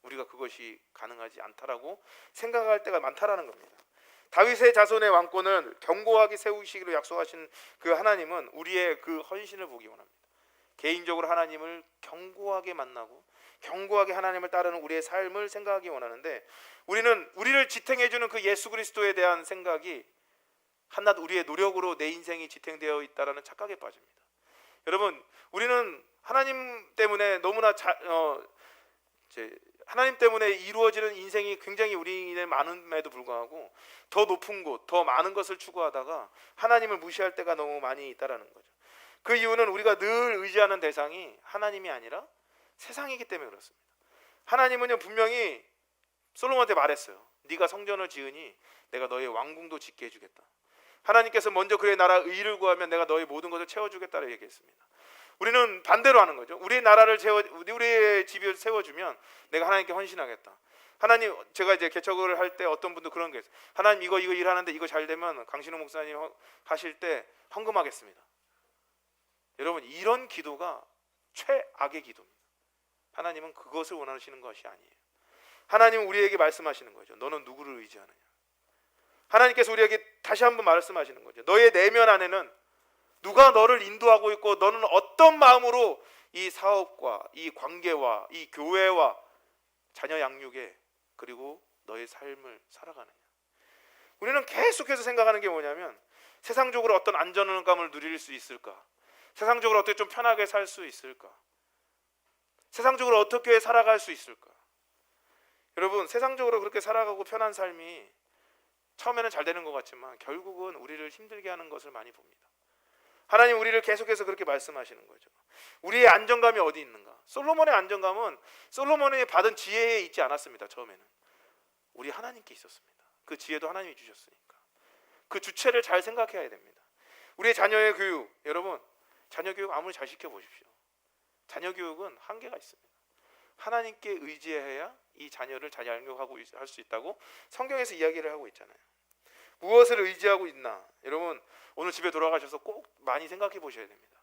우리가 그것이 가능하지 않다라고 생각할 때가 많다라는 겁니다. 다윗의 자손의 왕권을 견고하게 세우시기로 약속하신 그 하나님은 우리의 그 헌신을 보기 원합니다. 개인적으로 하나님을 견고하게 만나고 견고하게 하나님을 따르는 우리의 삶을 생각하기 원하는데 우리는 우리를 지탱해주는 그 예수 그리스도에 대한 생각이 한낱 우리의 노력으로 내 인생이 지탱되어 있다라는 착각에 빠집니다. 여러분 우리는 하나님 때문에 너무나 하나님 때문에 이루어지는 인생이 굉장히 우리의 많음에도 불구하고 더 높은 곳, 더 많은 것을 추구하다가 하나님을 무시할 때가 너무 많이 있다라는 거죠. 그 이유는 우리가 늘 의지하는 대상이 하나님이 아니라 세상이기 때문에 그렇습니다. 하나님은요 분명히 솔로몬한테 말했어요. 네가 성전을 지으니 내가 너의 왕궁도 짓게 해주겠다. 하나님께서 먼저 그의 나라 의를 구하면 내가 너의 모든 것을 채워주겠다고 얘기했습니다. 우리는 반대로 하는 거죠. 우리의 나라를 우리의 집을 세워주면 내가 하나님께 헌신하겠다. 하나님, 제가 이제 개척을 할 때 어떤 분도 그런 게 있어요. 하나님 이거 일하는데 이거 잘 되면 강신호 목사님 하실 때 헌금하겠습니다. 여러분 이런 기도가 최악의 기도입니다. 하나님은 그것을 원하시는 것이 아니에요. 하나님은 우리에게 말씀하시는 거죠. 너는 누구를 의지하느냐. 하나님께서 우리에게 다시 한번 말씀하시는 거죠. 너의 내면 안에는 누가 너를 인도하고 있고 너는 어떤 마음으로 이 사업과 이 관계와 이 교회와 자녀 양육에 그리고 너의 삶을 살아가느냐. 우리는 계속해서 생각하는 게 뭐냐면 세상적으로 어떤 안정감을 누릴 수 있을까? 세상적으로 어떻게 좀 편하게 살 수 있을까? 세상적으로 어떻게 살아갈 수 있을까? 여러분 세상적으로 그렇게 살아가고 편한 삶이 처음에는 잘 되는 것 같지만 결국은 우리를 힘들게 하는 것을 많이 봅니다. 하나님 우리를 계속해서 그렇게 말씀하시는 거죠. 우리의 안정감이 어디 있는가? 솔로몬의 안정감은 솔로몬이 받은 지혜에 있지 않았습니다. 처음에는 우리 하나님께 있었습니다. 그 지혜도 하나님이 주셨으니까 그 주체를 잘 생각해야 됩니다. 우리의 자녀의 교육, 여러분 자녀 교육 아무리 잘 시켜보십시오. 자녀 교육은 한계가 있습니다. 하나님께 의지해야 이 자녀를 잘 양육하고 할 수 있다고 성경에서 이야기를 하고 있잖아요. 무엇을 의지하고 있나? 여러분 오늘 집에 돌아가셔서 꼭 많이 생각해 보셔야 됩니다.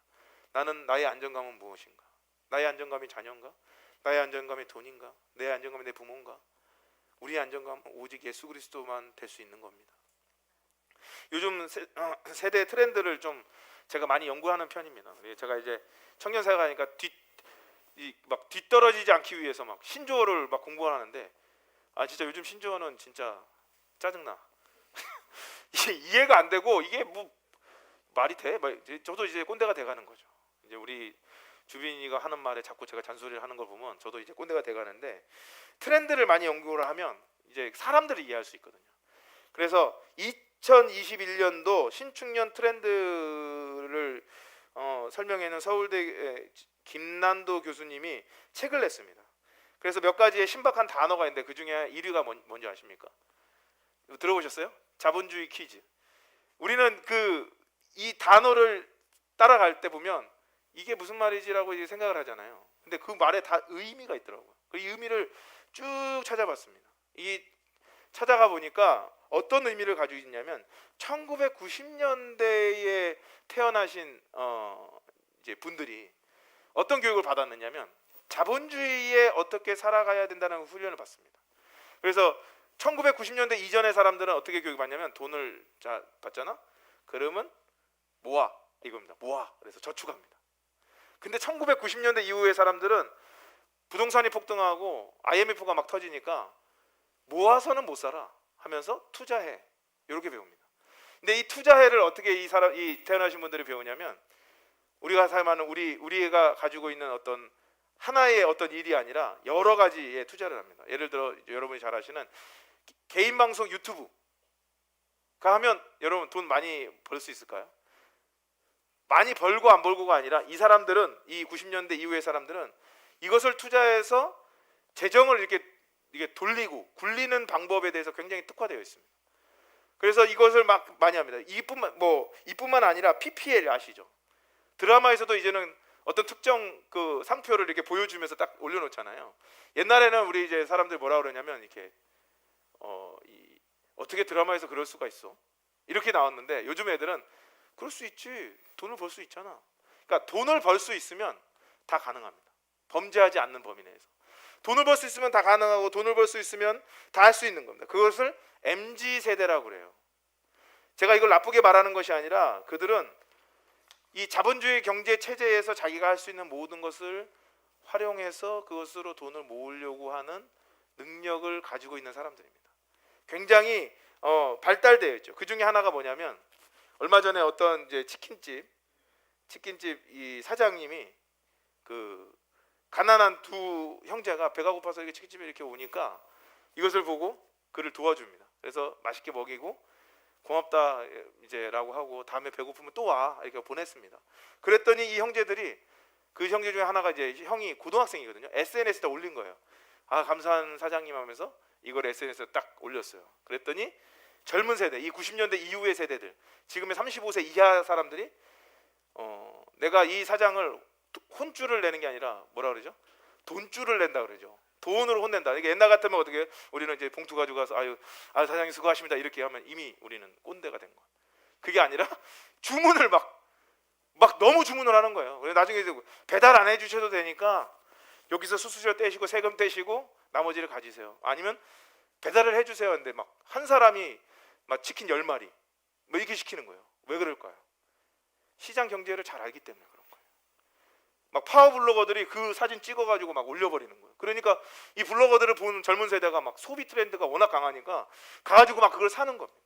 나의 안정감은 무엇인가? 나의 안정감이 자녀인가? 나의 안정감이 돈인가? 내 안정감이 내 부모인가? 우리의 안정감은 오직 예수 그리스도만 될 수 있는 겁니다. 요즘 세대 트렌드를 좀 제가 많이 연구하는 편입니다. 제가 이제 청년 사역하니까 뒤떨어지지 않기 위해서 막 신조어를 막 공부하는데 진짜 요즘 신조어는 진짜 짜증나. 이해가 안 되고 이게 뭐 말이 돼? 저도 이제 꼰대가 돼가는 거죠. 이제 우리 주빈이가 하는 말에 자꾸 제가 잔소리를 하는 걸 보면 저도 이제 꼰대가 돼가는데 트렌드를 많이 연구를 하면 이제 사람들을 이해할 수 있거든요. 그래서 2021년도 신축년 트렌드를 설명회는 서울대 김난도 교수님이 책을 냈습니다. 그래서 몇 가지의 신박한 단어가 있는데 그 중에 1위가 뭔지 아십니까? 들어보셨어요? 자본주의 퀴즈. 우리는 이 단어를 따라갈 때 보면 이게 무슨 말이지라고 이제 생각을 하잖아요. 근데 그 말에 다 의미가 있더라고요. 그 의미를 쭉 찾아봤습니다. 이 찾아가 보니까 어떤 의미를 가지고 있냐면 1990년대에 태어나신 이제 분들이 어떤 교육을 받았느냐면 자본주의에 어떻게 살아가야 된다는 훈련을 받습니다. 그래서 1990년대 이전의 사람들은 어떻게 교육을 받냐면 돈을 받잖아. 그러면 모아 이겁니다. 모아. 그래서 저축합니다. 근데 1990년대 이후의 사람들은 부동산이 폭등하고 IMF가 막 터지니까 모아서는 못 살아 하면서 투자해. 이렇게 배웁니다. 근데 이 투자해를 어떻게 이 태어나신 분들이 배우냐면 우리가 삶하는 우리가 가지고 있는 어떤 하나의 어떤 일이 아니라 여러 가지의 투자를 합니다. 예를 들어 여러분이 잘 아시는 개인 방송 유튜브가 하면 여러분 돈 많이 벌 수 있을까요? 많이 벌고 안 벌고가 아니라 이 사람들은 이 90년대 이후의 사람들은 이것을 투자해서 재정을 이렇게 돌리고 굴리는 방법에 대해서 굉장히 특화되어 있습니다. 그래서 이것을 막 많이 합니다. 이뿐만 아니라 PPL 아시죠? 드라마에서도 이제는 어떤 특정 그 상표를 이렇게 보여주면서 딱 올려놓잖아요. 옛날에는 우리 이제 사람들 뭐라 그러냐면 이렇게 어떻게 드라마에서 그럴 수가 있어? 이렇게 나왔는데 요즘 애들은 그럴 수 있지. 돈을 벌 수 있잖아. 그러니까 돈을 벌 수 있으면 다 가능합니다. 범죄하지 않는 범위 내에서. 돈을 벌 수 있으면 다 가능하고 돈을 벌 수 있으면 다 할 수 있는 겁니다. 그것을 MZ 세대라고 그래요. 제가 이걸 나쁘게 말하는 것이 아니라 그들은 이 자본주의 경제 체제에서 자기가 할 수 있는 모든 것을 활용해서 그것으로 돈을 모으려고 하는 능력을 가지고 있는 사람들입니다. 굉장히 발달되어 있죠. 그 중에 하나가 뭐냐면 얼마 전에 어떤 이제 치킨집 이 사장님이 그 가난한 두 형제가 배가 고파서 이렇게 치킨집에 이렇게 오니까 이것을 보고 그를 도와줍니다. 그래서 맛있게 먹이고 고맙다 이제라고 하고 다음에 배고프면 또 와 이렇게 보냈습니다. 그랬더니 이 형제들이 그 형제 중에 하나가 이제 형이 고등학생이거든요. SNS에다 올린 거예요. 아 감사한 사장님 하면서 이걸 SNS에 딱 올렸어요. 그랬더니 젊은 세대, 이 90년대 이후의 세대들, 지금의 35세 이하 사람들이 내가 이 사장을 혼쭐을 내는 게 아니라 뭐라 그러죠? 돈줄을 낸다 그러죠. 돈으로 혼낸다. 이게 옛날 같으면 어떻게 우리는 이제 봉투 가지고 가서 아유 사장님 수고하십니다 이렇게 하면 이미 우리는 꼰대가 된 거야. 그게 아니라 주문을 막 너무 주문을 하는 거예요. 그래서 나중에 배달 안 해주셔도 되니까 여기서 수수료 떼시고 세금 떼시고 나머지를 가지세요. 아니면 배달을 해주세요. 근데 막 한 사람이 막 치킨 10마리 뭐 이렇게 시키는 거예요. 왜 그럴까요? 시장 경제를 잘 알기 때문에 그런 거예요. 막 파워블로거들이 그 사진 찍어가지고 막 올려버리는 거예요. 그러니까 이 블로거들을 보는 젊은 세대가 막 소비 트렌드가 워낙 강하니까 가가지고 막 그걸 사는 겁니다.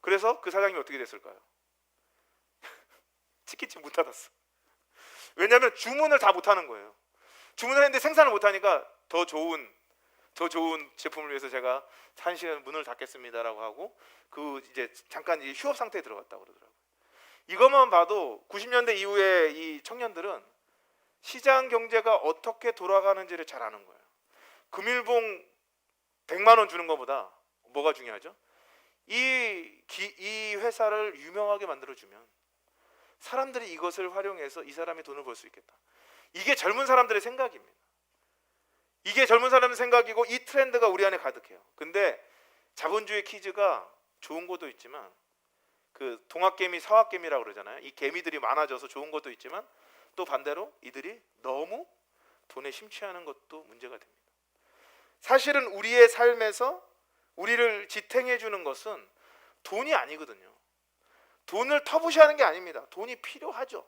그래서 그 사장님이 어떻게 됐을까요? 치킨집 문 닫았어. 왜냐하면 주문을 다 못하는 거예요. 주문을 했는데 생산을 못하니까 더 좋은 제품을 위해서 제가 1시간 문을 닫겠습니다라고 하고 그 이제 잠깐 이제 휴업 상태에 들어갔다고 그러더라고요. 이것만 봐도 90년대 이후에 이 청년들은 시장 경제가 어떻게 돌아가는지를 잘 아는 거예요. 금일봉 100만 원 주는 것보다 뭐가 중요하죠? 이 회사를 유명하게 만들어주면 사람들이 이것을 활용해서 이 사람이 돈을 벌 수 있겠다. 이게 젊은 사람들의 생각입니다. 이게 젊은 사람의 생각이고 이 트렌드가 우리 안에 가득해요. 근데 자본주의 퀴즈가 좋은 것도 있지만 그 동학개미 서학개미라고 그러잖아요. 이 개미들이 많아져서 좋은 것도 있지만 또 반대로 이들이 너무 돈에 심취하는 것도 문제가 됩니다. 사실은 우리의 삶에서 우리를 지탱해 주는 것은 돈이 아니거든요. 돈을 터부시하는 게 아닙니다. 돈이 필요하죠.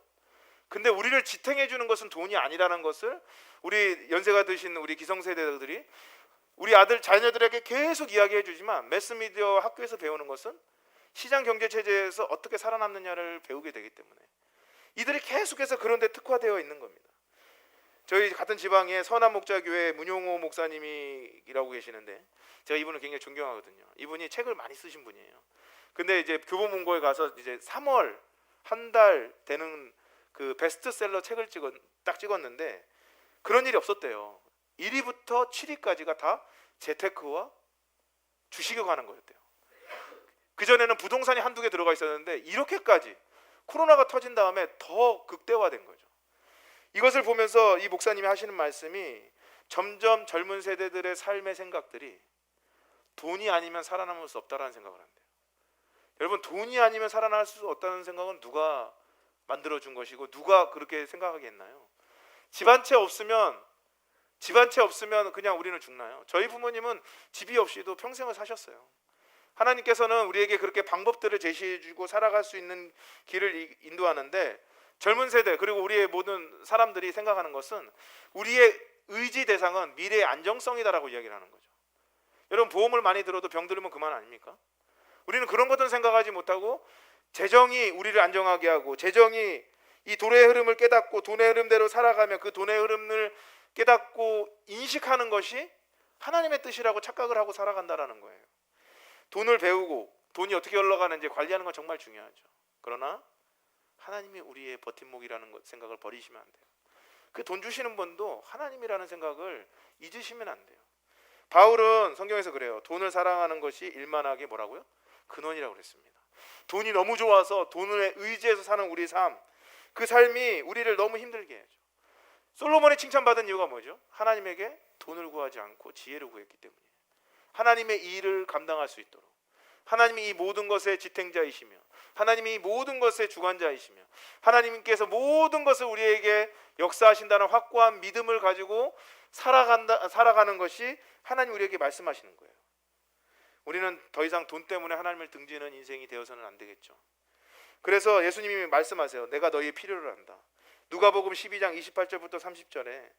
근데 우리를 지탱해 주는 것은 돈이 아니라는 것을 우리 연세가 드신 우리 기성세대들이 우리 아들 자녀들에게 계속 이야기해 주지만 매스미디어 학교에서 배우는 것은 시장 경제 체제에서 어떻게 살아남느냐를 배우게 되기 때문에 이들이 계속해서 그런 데 특화되어 있는 겁니다. 저희 같은 지방에 선한목자교회 문용호 목사님이라고 계시는데 제가 이분을 굉장히 존경하거든요. 이분이 책을 많이 쓰신 분이에요. 근데 이제 교보문고에 가서 이제 3월 한 달 되는 그 베스트셀러 책을 딱 찍었는데 그런 일이 없었대요. 1위부터 7위까지가 다 재테크와 주식에 관한 거였대요. 그전에는 부동산이 한두 개 들어가 있었는데 이렇게까지 코로나가 터진 다음에 더 극대화된 거죠. 이것을 보면서 이 목사님이 하시는 말씀이 점점 젊은 세대들의 삶의 생각들이 돈이 아니면 살아남을 수 없다라는 생각을 한대요. 여러분, 돈이 아니면 살아날 수 없다는 생각은 누가 만들어준 것이고 누가 그렇게 생각하겠나요? 집 한 채 없으면 그냥 우리는 죽나요? 저희 부모님은 집이 없이도 평생을 사셨어요. 하나님께서는 우리에게 그렇게 방법들을 제시해주고 살아갈 수 있는 길을 인도하는데 젊은 세대 그리고 우리의 모든 사람들이 생각하는 것은 우리의 의지 대상은 미래의 안정성이다라고 이야기를 하는 거죠. 여러분, 보험을 많이 들어도 병 들으면 그만 아닙니까? 우리는 그런 것들은 생각하지 못하고 재정이 우리를 안정하게 하고 재정이 이 돈의 흐름을 깨닫고 돈의 흐름대로 살아가며 그 돈의 흐름을 깨닫고 인식하는 것이 하나님의 뜻이라고 착각을 하고 살아간다라는 거예요. 돈을 배우고 돈이 어떻게 흘러가는지 관리하는 건 정말 중요하죠. 그러나 하나님이 우리의 버팀목이라는 생각을 버리시면 안 돼요. 그 돈 주시는 분도 하나님이라는 생각을 잊으시면 안 돼요. 바울은 성경에서 그래요. 돈을 사랑하는 것이 일만하게 뭐라고요? 근원이라고 그랬습니다. 돈이 너무 좋아서 돈을 의지해서 사는 우리 삶, 그 삶이 우리를 너무 힘들게 해야죠. 솔로몬이 칭찬받은 이유가 뭐죠? 하나님에게 돈을 구하지 않고 지혜를 구했기 때문이에요. 하나님의 이 일을 감당할 수 있도록, 하나님이 이 모든 것의 지탱자이시며 하나님이 이 모든 것의 주관자이시며 하나님께서 모든 것을 우리에게 역사하신다는 확고한 믿음을 가지고 살아가는 것이 하나님 우리에게 말씀하시는 거예요. 우리는 더 이상 돈 때문에 하나님을 등지는 인생이 되어서는 안 되겠죠. 그래서 예수님이 말씀하세요. 내가 너희의 필요를 안다. 누가복음 12장 28절부터 30절에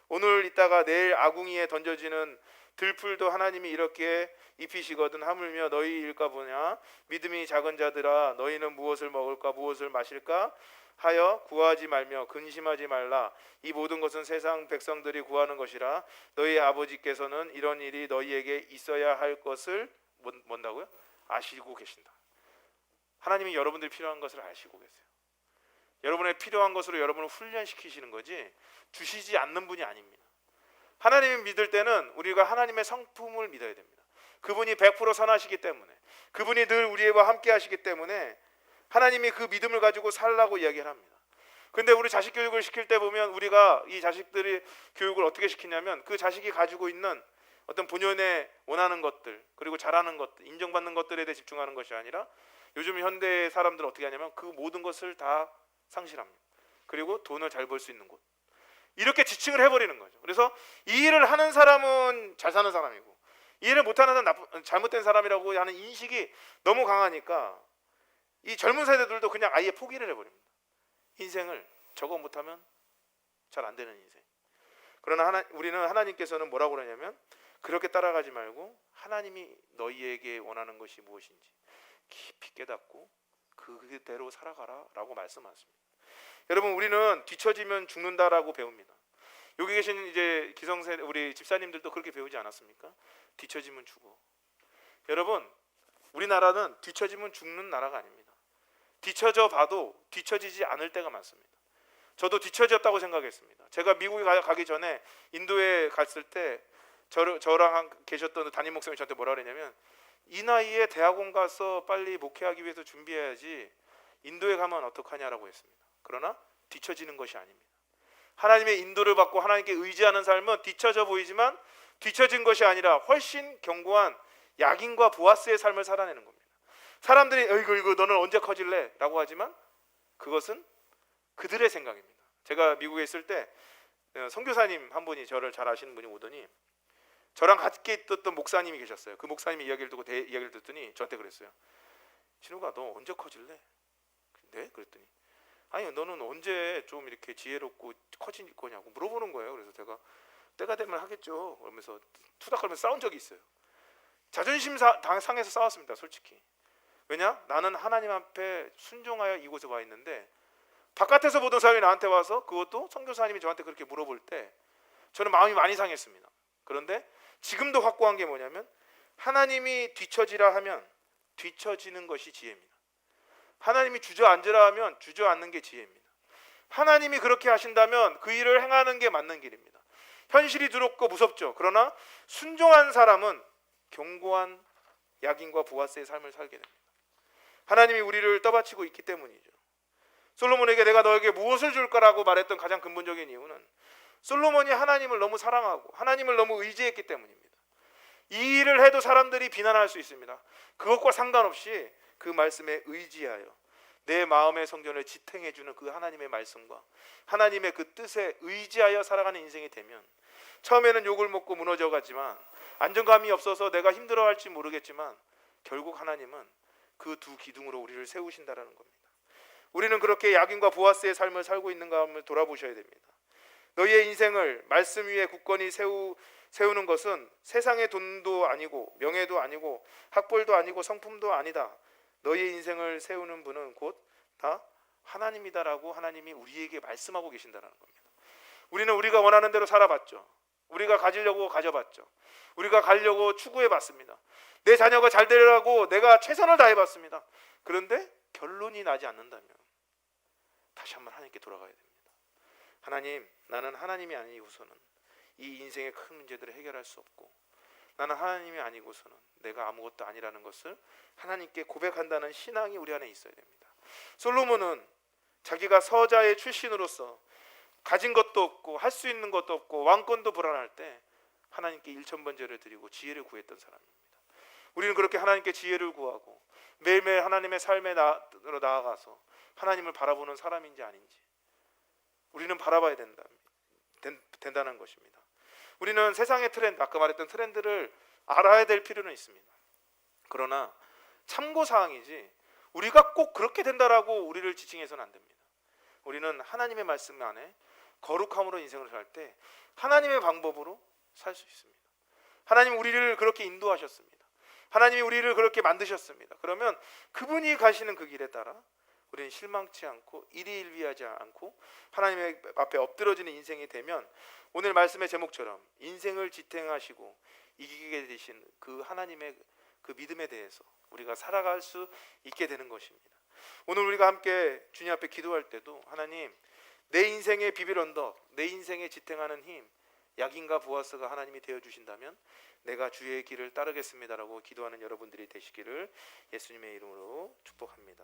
오늘 있다가 내일 아궁이에 던져지는 들풀도 하나님이 이렇게 입히시거든 하물며 너희 일까 보냐. 믿음이 작은 자들아 너희는 무엇을 먹을까 무엇을 마실까 하여 구하지 말며 근심하지 말라. 이 모든 것은 세상 백성들이 구하는 것이라. 너희 아버지께서는 이런 일이 너희에게 있어야 할 것을 뭔다고요? 아시고 계신다. 하나님이 여러분들이 필요한 것을 아시고 계세요. 여러분의 필요한 것으로 여러분을 훈련시키시는 거지 주시지 않는 분이 아닙니다. 하나님을 믿을 때는 우리가 하나님의 성품을 믿어야 됩니다. 그분이 100% 선하시기 때문에, 그분이 늘 우리와 함께 하시기 때문에 하나님이 그 믿음을 가지고 살라고 이야기를 합니다. 근데 우리 자식 교육을 시킬 때 보면 우리가 이 자식들이 교육을 어떻게 시키냐면 그 자식이 가지고 있는 어떤 본연의 원하는 것들 그리고 잘하는 것들, 인정받는 것들에 대해 집중하는 것이 아니라 요즘 현대 사람들은 어떻게 하냐면 그 모든 것을 다 상실합니다. 그리고 돈을 잘 벌 수 있는 곳, 이렇게 지칭을 해버리는 거죠. 그래서 이 일을 하는 사람은 잘 사는 사람이고 이 일을 못하는 사람은 잘못된 사람이라고 하는 인식이 너무 강하니까 이 젊은 세대들도 그냥 아예 포기를 해버립니다. 인생을 저거 못하면 잘 안 되는 인생. 그러나 우리는 하나님께서는 뭐라고 그러냐면 그렇게 따라가지 말고 하나님이 너희에게 원하는 것이 무엇인지 깊이 깨닫고 그대로 살아가라 라고 말씀하십니다. 여러분, 우리는 뒤처지면 죽는다라고 배웁니다. 여기 계신 이제 기성세대 우리 집사님들도 그렇게 배우지 않았습니까? 뒤처지면 죽어. 여러분, 우리나라는 뒤처지면 죽는 나라가 아닙니다. 뒤처져 봐도 뒤처지지 않을 때가 많습니다. 저도 뒤처졌다고 생각했습니다. 제가 미국에 가기 전에 인도에 갔을 때 저랑 계셨던 담임 목사님이 저한테 뭐라 그랬냐면 이 나이에 대학원 가서 빨리 목회하기 위해서 준비해야지 인도에 가면 어떡하냐라고 했습니다. 그러나 뒤처지는 것이 아닙니다. 하나님의 인도를 받고 하나님께 의지하는 삶은 뒤처져 보이지만 뒤처진 것이 아니라 훨씬 견고한 야긴과 보아스의 삶을 살아내는 겁니다. 사람들이 이거 너는 언제 커질래? 라고 하지만 그것은 그들의 생각입니다. 제가 미국에 있을 때 선교사님 한 분이 저를 잘 아시는 분이 오더니 저랑 같이 있었던 목사님이 계셨어요. 그 목사님이 이야기를 듣더니 저한테 그랬어요. 신우가 너 언제 커질래? 네? 그랬더니 아니 너는 언제 좀 이렇게 지혜롭고 커질 거냐고 물어보는 거예요. 그래서 제가 때가 되면 하겠죠 그러면서 투닥거리면서 싸운 적이 있어요. 자존심 상해서 싸웠습니다. 솔직히. 왜냐? 나는 하나님 앞에 순종하여 이곳에 와 있는데 바깥에서 보던 사람이 나한테 와서 그것도 선교사님이 저한테 그렇게 물어볼 때 저는 마음이 많이 상했습니다. 그런데 지금도 확고한 게 뭐냐면 하나님이 뒤처지라 하면 뒤처지는 것이 지혜입니다. 하나님이 주저앉으라 하면 주저앉는 게 지혜입니다. 하나님이 그렇게 하신다면 그 일을 행하는 게 맞는 길입니다. 현실이 두렵고 무섭죠. 그러나 순종한 사람은 견고한 야긴과 보아스의 삶을 살게 됩니다. 하나님이 우리를 떠받치고 있기 때문이죠. 솔로몬에게 내가 너에게 무엇을 줄 거라고 말했던 가장 근본적인 이유는 솔로몬이 하나님을 너무 사랑하고 하나님을 너무 의지했기 때문입니다. 이 일을 해도 사람들이 비난할 수 있습니다. 그것과 상관없이 그 말씀에 의지하여 내 마음의 성전을 지탱해주는 그 하나님의 말씀과 하나님의 그 뜻에 의지하여 살아가는 인생이 되면 처음에는 욕을 먹고 무너져가지만 안정감이 없어서 내가 힘들어할지 모르겠지만 결국 하나님은 그 두 기둥으로 우리를 세우신다라는 겁니다. 우리는 그렇게 야긴과 보아스의 삶을 살고 있는가 한번 돌아보셔야 됩니다. 너희의 인생을 말씀 위에 굳건히 세우는 것은 세상의 돈도 아니고 명예도 아니고 학벌도 아니고 성품도 아니다. 너희의 인생을 세우는 분은 곧 다 하나님이다라고 하나님이 우리에게 말씀하고 계신다는 겁니다. 우리는 우리가 원하는 대로 살아봤죠. 우리가 가지려고 가져봤죠. 우리가 가려고 추구해봤습니다. 내 자녀가 잘 되려고 내가 최선을 다해봤습니다. 그런데 결론이 나지 않는다면 다시 한번 하나님께 돌아가야 됩니다. 하나님, 나는 하나님이 아니고서는 이 인생의 큰 문제들을 해결할 수 없고 나는 하나님이 아니고서는 내가 아무것도 아니라는 것을 하나님께 고백한다는 신앙이 우리 안에 있어야 됩니다. 솔로몬은 자기가 서자의 출신으로서 가진 것도 없고 할 수 있는 것도 없고 왕권도 불안할 때 하나님께 일천번제를 드리고 지혜를 구했던 사람입니다. 우리는 그렇게 하나님께 지혜를 구하고 매일매일 하나님의 삶에 나아가서 하나님을 바라보는 사람인지 아닌지 우리는 바라봐야 된다는 것입니다. 우리는 세상의 트렌드, 아까 말했던 트렌드를 알아야 될 필요는 있습니다. 그러나 참고사항이지 우리가 꼭 그렇게 된다라고 우리를 지칭해서는 안 됩니다. 우리는 하나님의 말씀 안에 거룩함으로 인생을 살 때 하나님의 방법으로 살 수 있습니다. 하나님 우리를 그렇게 인도하셨습니다. 하나님이 우리를 그렇게 만드셨습니다. 그러면 그분이 가시는 그 길에 따라 우리는 실망치 않고 일희일비하지 않고 하나님의 앞에 엎드러지는 인생이 되면 오늘 말씀의 제목처럼 인생을 지탱하시고 이기게 되신 그 하나님의 그 믿음에 대해서 우리가 살아갈 수 있게 되는 것입니다. 오늘 우리가 함께 주님 앞에 기도할 때도 하나님 내 인생의 비빌 언덕, 내 인생에 지탱하는 힘, 야긴과 보아스가 하나님이 되어주신다면 내가 주의 길을 따르겠습니다라고 기도하는 여러분들이 되시기를 예수님의 이름으로 축복합니다.